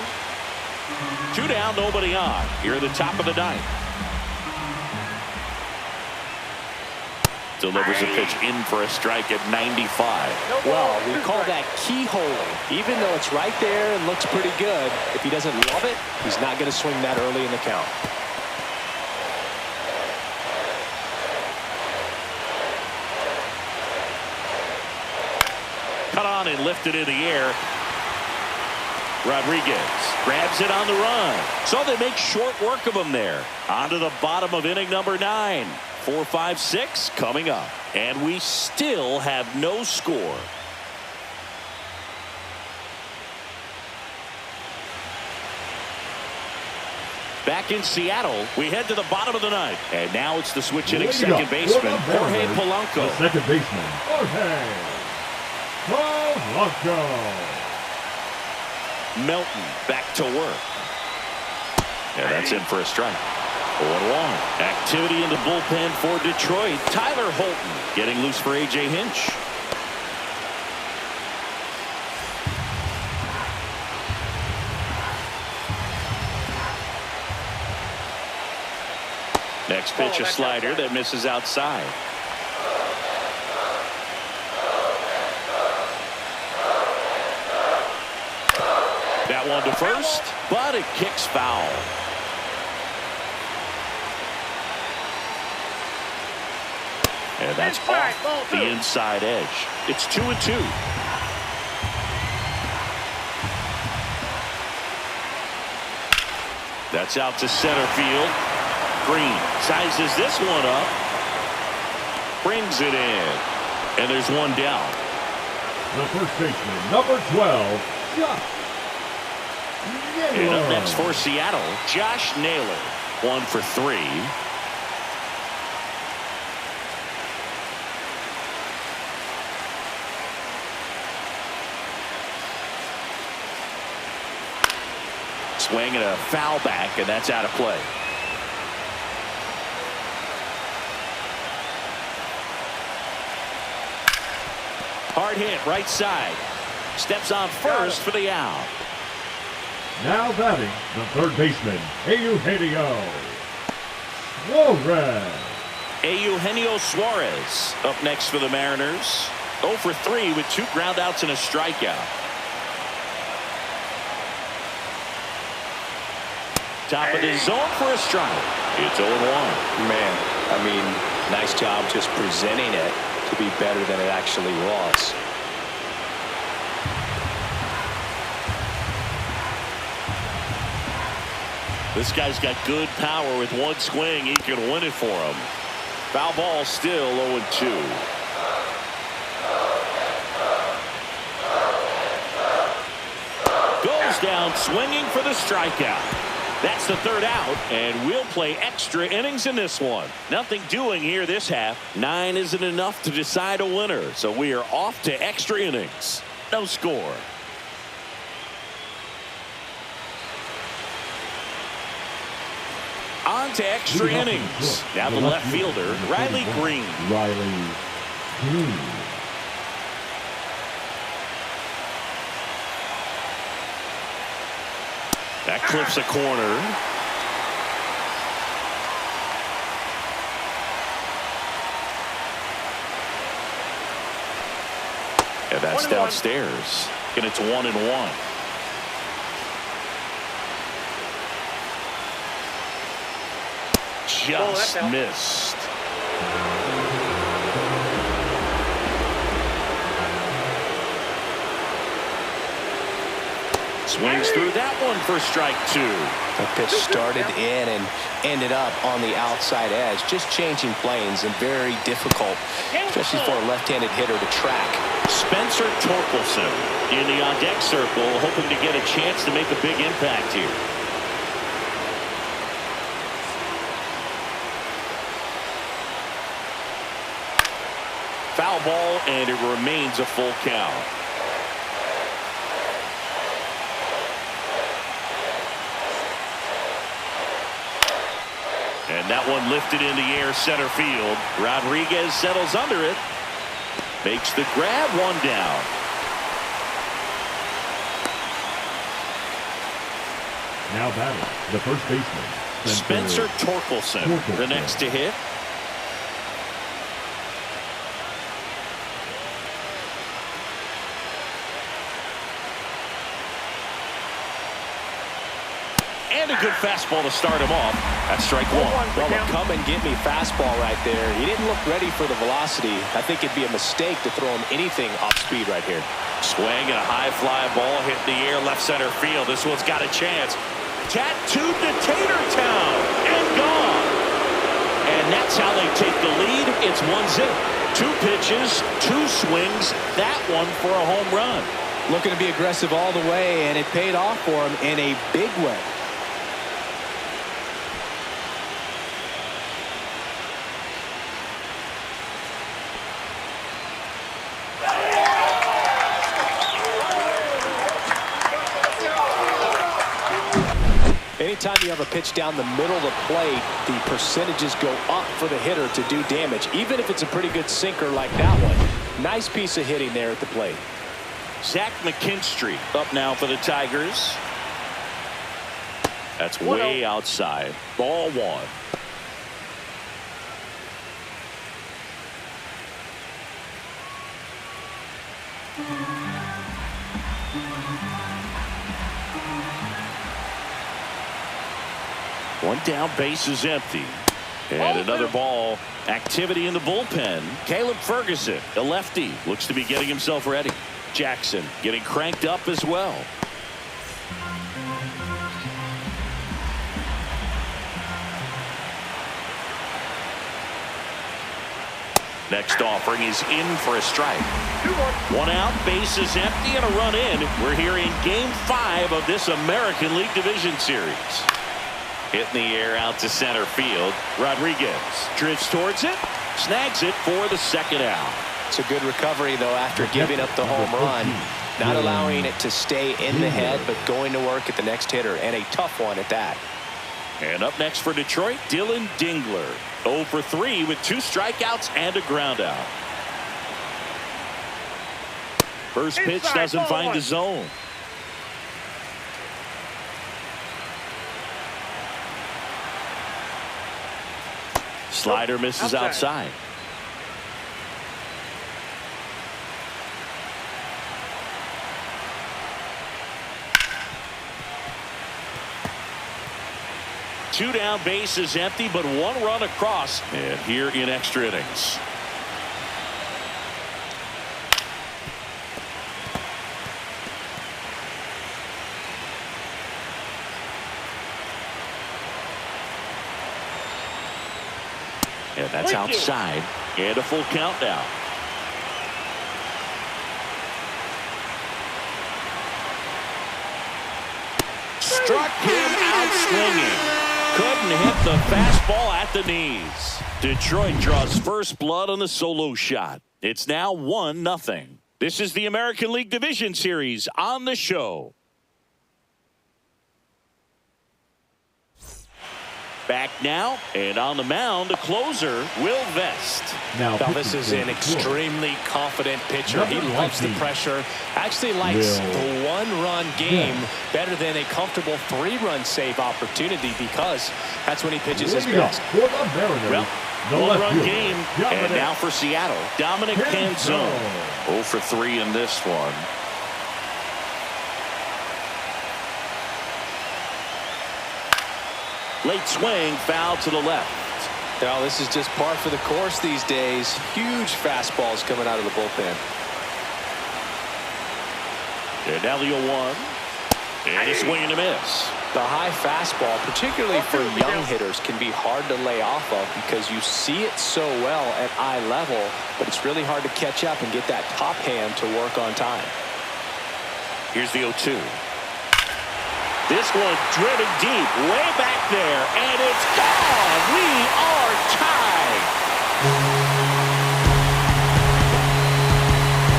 2 down, nobody on. Here at the top of the 9th. Delivers a pitch in for a strike at 95. Well, we call that keyholing. Even though it's right there and looks pretty good, if he doesn't love it, he's not going to swing that early in the count. Cut on and lifted in the air. Rodriguez grabs it on the run. So they make short work of him there. On to the bottom of inning number 9. 4, 5, 6 coming up. And we still have no score. Back in Seattle, we head to the bottom of the 9th. And now it's the switch hitting second baseman, Jorge Polanco. The second baseman, Jorge Polanco. Melton back to work. And that's in for a strike. 0-1. Activity in the bullpen for Detroit. Tyler Holton getting loose for A.J. Hinch. Next pitch, a slider that misses outside. That one to first, but it kicks foul. And that's off the inside edge. It's 2-2. That's out to center field. Green sizes this one up. Brings it in. And there's one down. The first baseman, number 12, Josh Naylor. And up next for Seattle, Josh Naylor. 1 for 3. Swing and a foul back, and that's out of play. Hard hit right side. Steps on first for the out. Now batting, the third baseman, Eugenio Suarez. Eugenio Suarez up next for the Mariners. 0 for 3 with 2 groundouts and a strikeout. Top of the zone for a strike. It's 0-1. Man, I mean, nice job just presenting it. to be better than it actually was. This guy's got good power. With one swing, he can win it for him. Foul ball, still 0-2. Goes down swinging for the strikeout. That's the third out, and we'll play extra innings in this one. Nothing doing here this half. 9 isn't enough to decide a winner, so we are off to extra innings. No score. On to extra innings. Now the left fielder, Riley Green. That clips a corner. And that's downstairs. And it's 1-1. Just missed. Swings through that one for strike 2. The pitch started in and ended up on the outside edge, just changing planes, and very difficult, especially for a left-handed hitter to track. Spencer Torkelson in the on-deck circle, hoping to get a chance to make a big impact here. Foul ball, and it remains a full count. And that one lifted in the air center field. Rodriguez settles under it. Makes the grab, one down. Now batting, the first baseman, Spencer Torkelson, the next to hit. And a good fastball to start him off. That's strike 1. Well, come and get me fastball right there. He didn't look ready for the velocity. I think it'd be a mistake to throw him anything off speed right here. Swing and a high fly ball hit in the air left center field. This one's got a chance. Tattooed to Tatertown and gone. And that's how they take the lead. It's 1-0. 2 pitches, 2 swings. That one for a home run. Looking to be aggressive all the way, and it paid off for him in a big way. Anytime you have a pitch down the middle of the plate, the percentages go up for the hitter to do damage, even if it's a pretty good sinker like that one. Nice piece of hitting there at the plate. Zach McKinstry up now for the Tigers. That's way outside. Ball 1. One down, base is empty. And another ball. Activity in the bullpen. Caleb Ferguson, the lefty, looks to be getting himself ready. Jackson getting cranked up as well. Next offering is in for a strike. 1 out, base is empty, and a run in. We're here in Game 5 of this American League Division Series. Hit in the air out to center field. Rodriguez drifts towards it, snags it for the second out. It's a good recovery, though, after giving up the home run. Not allowing it to stay in the head, but going to work at the next hitter, and a tough one at that. And up next for Detroit, Dylan Dingler. 0 for 3 with 2 strikeouts and a ground out. First pitch doesn't find the zone. Slider misses outside. Two down, base is empty, but 1 run across. And here in extra innings. And that's outside. And a full count now. Struck him out swinging. Couldn't hit the fastball at the knees. Detroit draws first blood on the solo shot. It's now 1-0. This is the American League Division Series on the show. Back now, and on the mound, the closer, Will Vest. Now this is an extremely confident pitcher. He loves the pressure. Actually likes the one-run game better than a comfortable three-run save opportunity because that's when he pitches his best. Well, one-run game, and now for Seattle, Dominic Canzone. 0 for 3 in this one. Late swing, foul to the left. Now this is just par for the course these days. Huge fastballs coming out of the bullpen. And now the 0-1. And a swing and a miss. The high fastball, particularly for young hitters, can be hard to lay off of because you see it so well at eye level, but it's really hard to catch up and get that top hand to work on time. Here's the 0-2. This one driven deep, way back there, and it's gone. We are tied.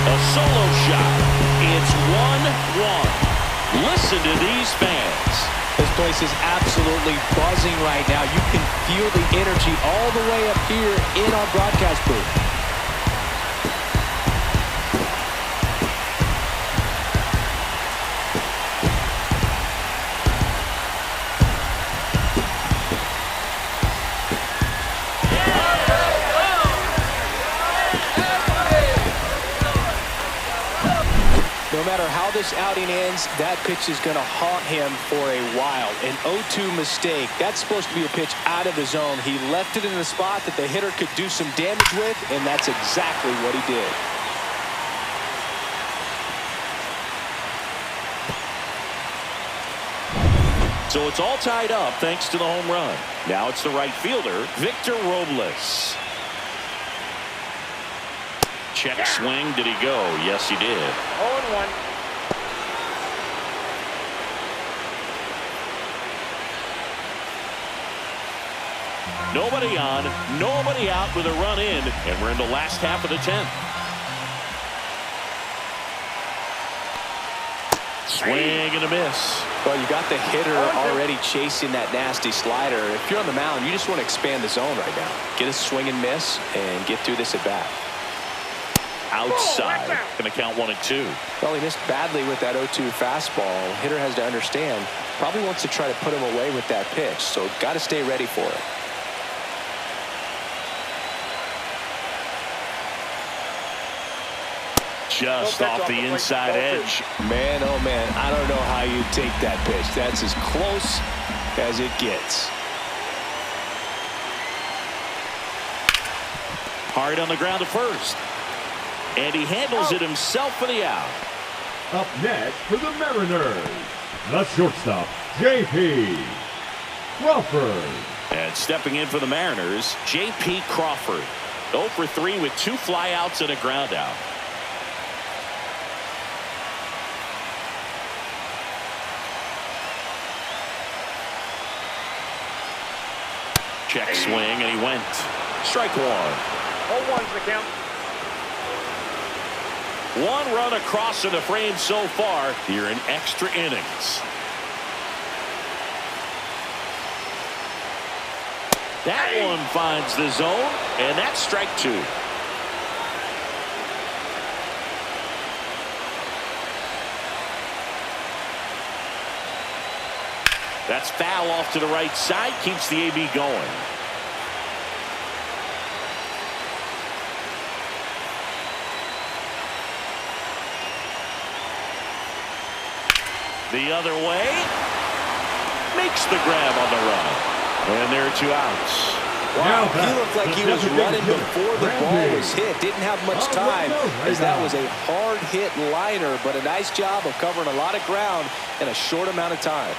A solo shot. It's 1-1. Listen to these fans. This place is absolutely buzzing right now. You can feel the energy all the way up here in our broadcast booth. No matter how this outing ends, that pitch is going to haunt him for a while. An 0-2 mistake. That's supposed to be a pitch out of the zone. He left it in a spot that the hitter could do some damage with, and that's exactly what he did. So it's all tied up thanks to the home run. Now it's the right fielder, Victor Robles. Check swing. Did he go? Yes, he did. 0-1. Nobody on, nobody out with a run in, and we're in the last half of the 10th. Swing and a miss. Well, you got the hitter already chasing that nasty slider. If you're on the mound, you just want to expand the zone right now. Get a swing and miss and get through this at bat. Outside. Going to count 1-2. Well, he missed badly with that 0-2 fastball. Hitter has to understand, probably wants to try to put him away with that pitch, so got to stay ready for it. Just off the inside edge. Man, oh man, I don't know how you take that pitch. That's as close as it gets. Hard on the ground to first. And he handles it himself for the out. Up next for the Mariners, the shortstop, J.P. Crawford. And stepping in for the Mariners, J.P. Crawford. 0 for 3 with 2 flyouts and a ground out. Check swing, and he went. Strike 1. 0-1's the count. 1 run across in the frame so far here in extra innings. That one finds the zone, and that's strike 2. That's foul off to the right side, keeps the AB going. The other way, makes the grab on the run. And there are 2 outs. Wow, he looked like he was running before the ball was hit. Didn't have much time as that was a hard hit liner, but a nice job of covering a lot of ground in a short amount of time.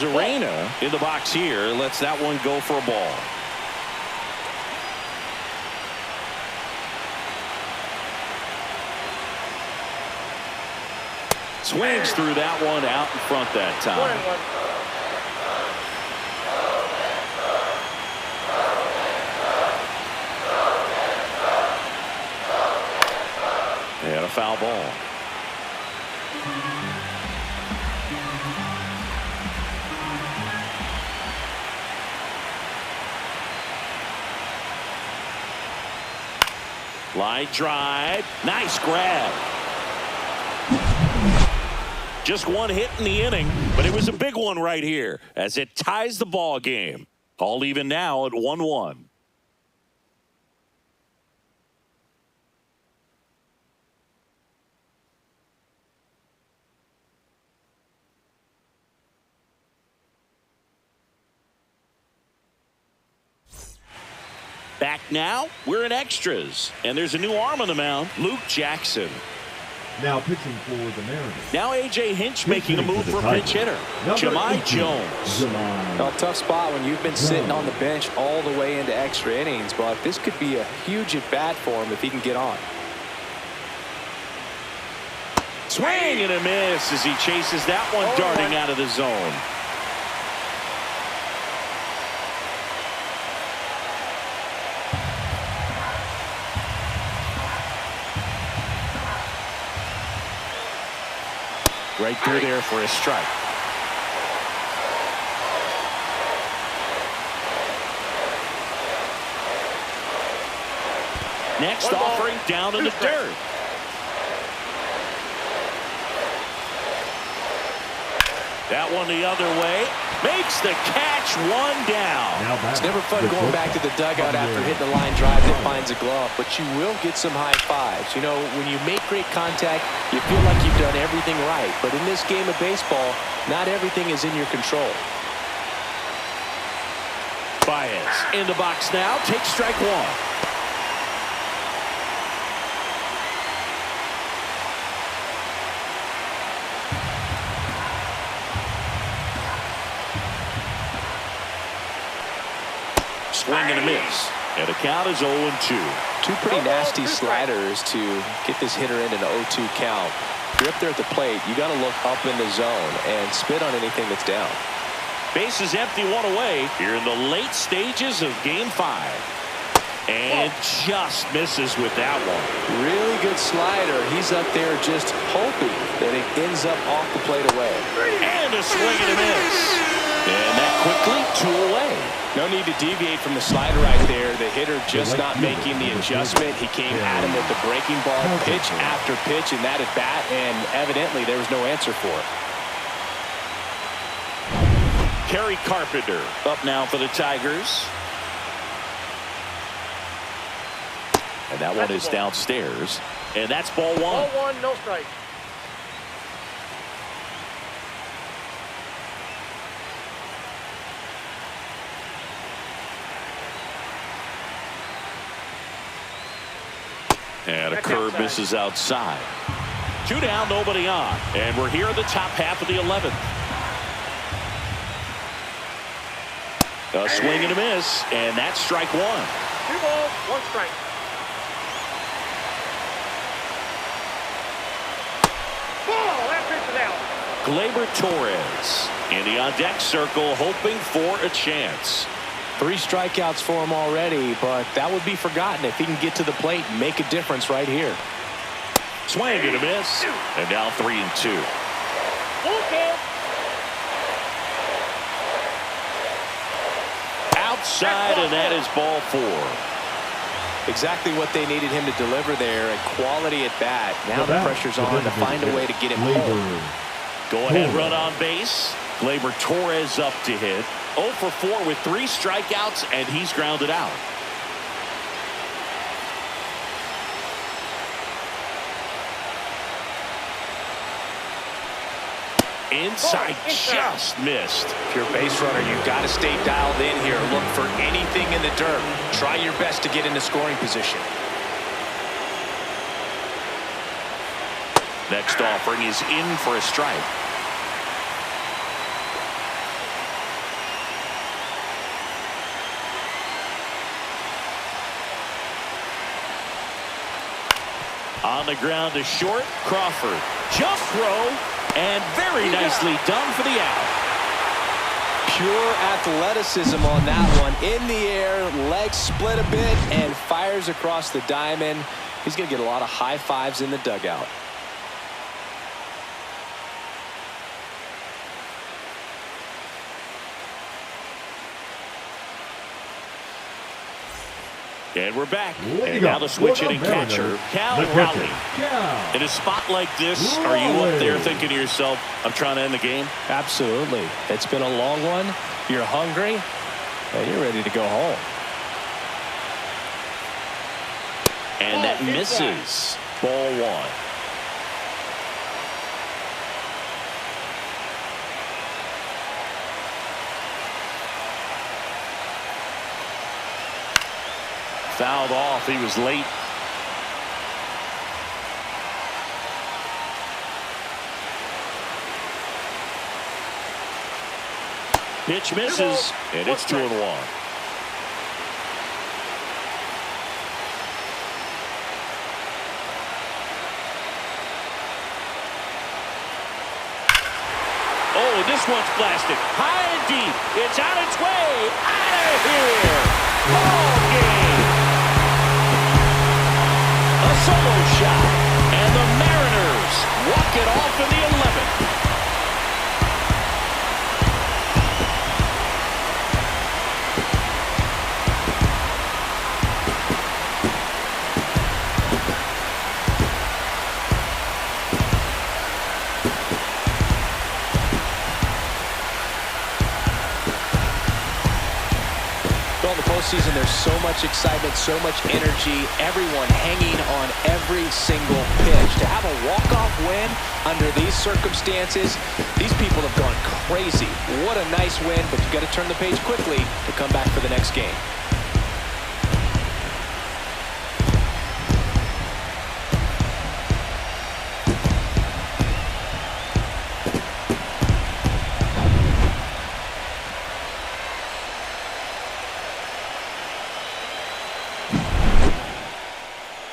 Arena in the box here. Lets that one go for a ball. Swings through that one out in front that time. And a foul ball. Line drive. Nice grab. Just one hit in the inning, but it was a big one right here as it ties the ball game. All even now at 1-1. Back now, we're in extras, and there's a new arm on the mound, Luke Jackson. Now pitching for the Mariners. Now A.J. Hinch making a move for pinch hitter, Jahmai Jones. A tough spot when you've been sitting on the bench all the way into extra innings, but this could be a huge at-bat for him if he can get on. Swing and a miss as he chases that one darting out of the zone. Right through there for a strike. Next offering down in the dirt. That one the other way. Makes the catch, one down. It's never fun going back to the dugout after hitting a line drive that finds a glove, but you will get some high fives. You know, when you make great contact, you feel like you've done everything right. But in this game of baseball, not everything is in your control. Baez in the box now. Takes strike one. Swing and a miss. And the count is 0-2. Two pretty nasty sliders to get this hitter in an 0-2 count. If you're up there at the plate, you got to look up in the zone and spit on anything that's down. Base is empty, one away here in the late stages of Game 5. And just misses with that one. Really good slider. He's up there just hoping that it ends up off the plate away. And a swing and a miss. And that quickly, 2 away. No need to deviate from the slider right there. The hitter just not making the adjustment. He came at him with the breaking ball, pitch after pitch in that at bat, and evidently there was no answer for it. Kerry Carpenter up now for the Tigers. And that one is downstairs. And that's ball one. Ball one, no strike. And a curve misses outside. 2 down, nobody on. And we're here in the top half of the 11th. A swing and a miss, and that's strike one. 2 balls, 1 strike. Ball, that pitch is out. Gleyber Torres in the on-deck circle, hoping for a chance. 3 strikeouts for him already, but that would be forgotten if he can get to the plate and make a difference right here. Swing and a miss, and now 3-2. Outside, and that is ball 4. Exactly what they needed him to deliver there, and quality at bat. Now the pressure's on to find a way to get him home. Go ahead, run on base. Gleyber Torres up to hit. 0 for 4 with 3 strikeouts, and he's grounded out. Inside, just missed. If you're a base runner, you've got to stay dialed in here. Look for anything in the dirt. Try your best to get into scoring position. Next offering is in for a strike. On the ground to short, Crawford. Jump throw, and very nicely done for the out. Pure athleticism on that one. In the air, legs split a bit, and fires across the diamond. He's going to get a lot of high fives in the dugout. And we're back. And now the switch hitting catcher, Cal Raleigh. In a spot like this, are you up there thinking to yourself, I'm trying to end the game? Absolutely. It's been a long one. You're hungry, and you're ready to go home. And that misses. Ball one. Fouled off. He was late. Pitch misses, and it's 2-1. Oh, this one's blasted. High and deep. It's on its way. Out of here. Ball game. A solo shot, and the Mariners walk it off in the 11th. Well, in the postseason, there's so much excitement, so much energy, everyone hanging on every single pitch. To have a walk-off win under these circumstances, these people have gone crazy. What a nice win, but you've got to turn the page quickly to come back for the next game.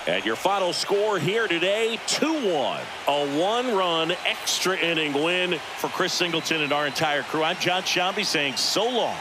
And your final score here today, 2-1. A one-run extra inning win for Chris Singleton and our entire crew. I'm John Shambi saying so long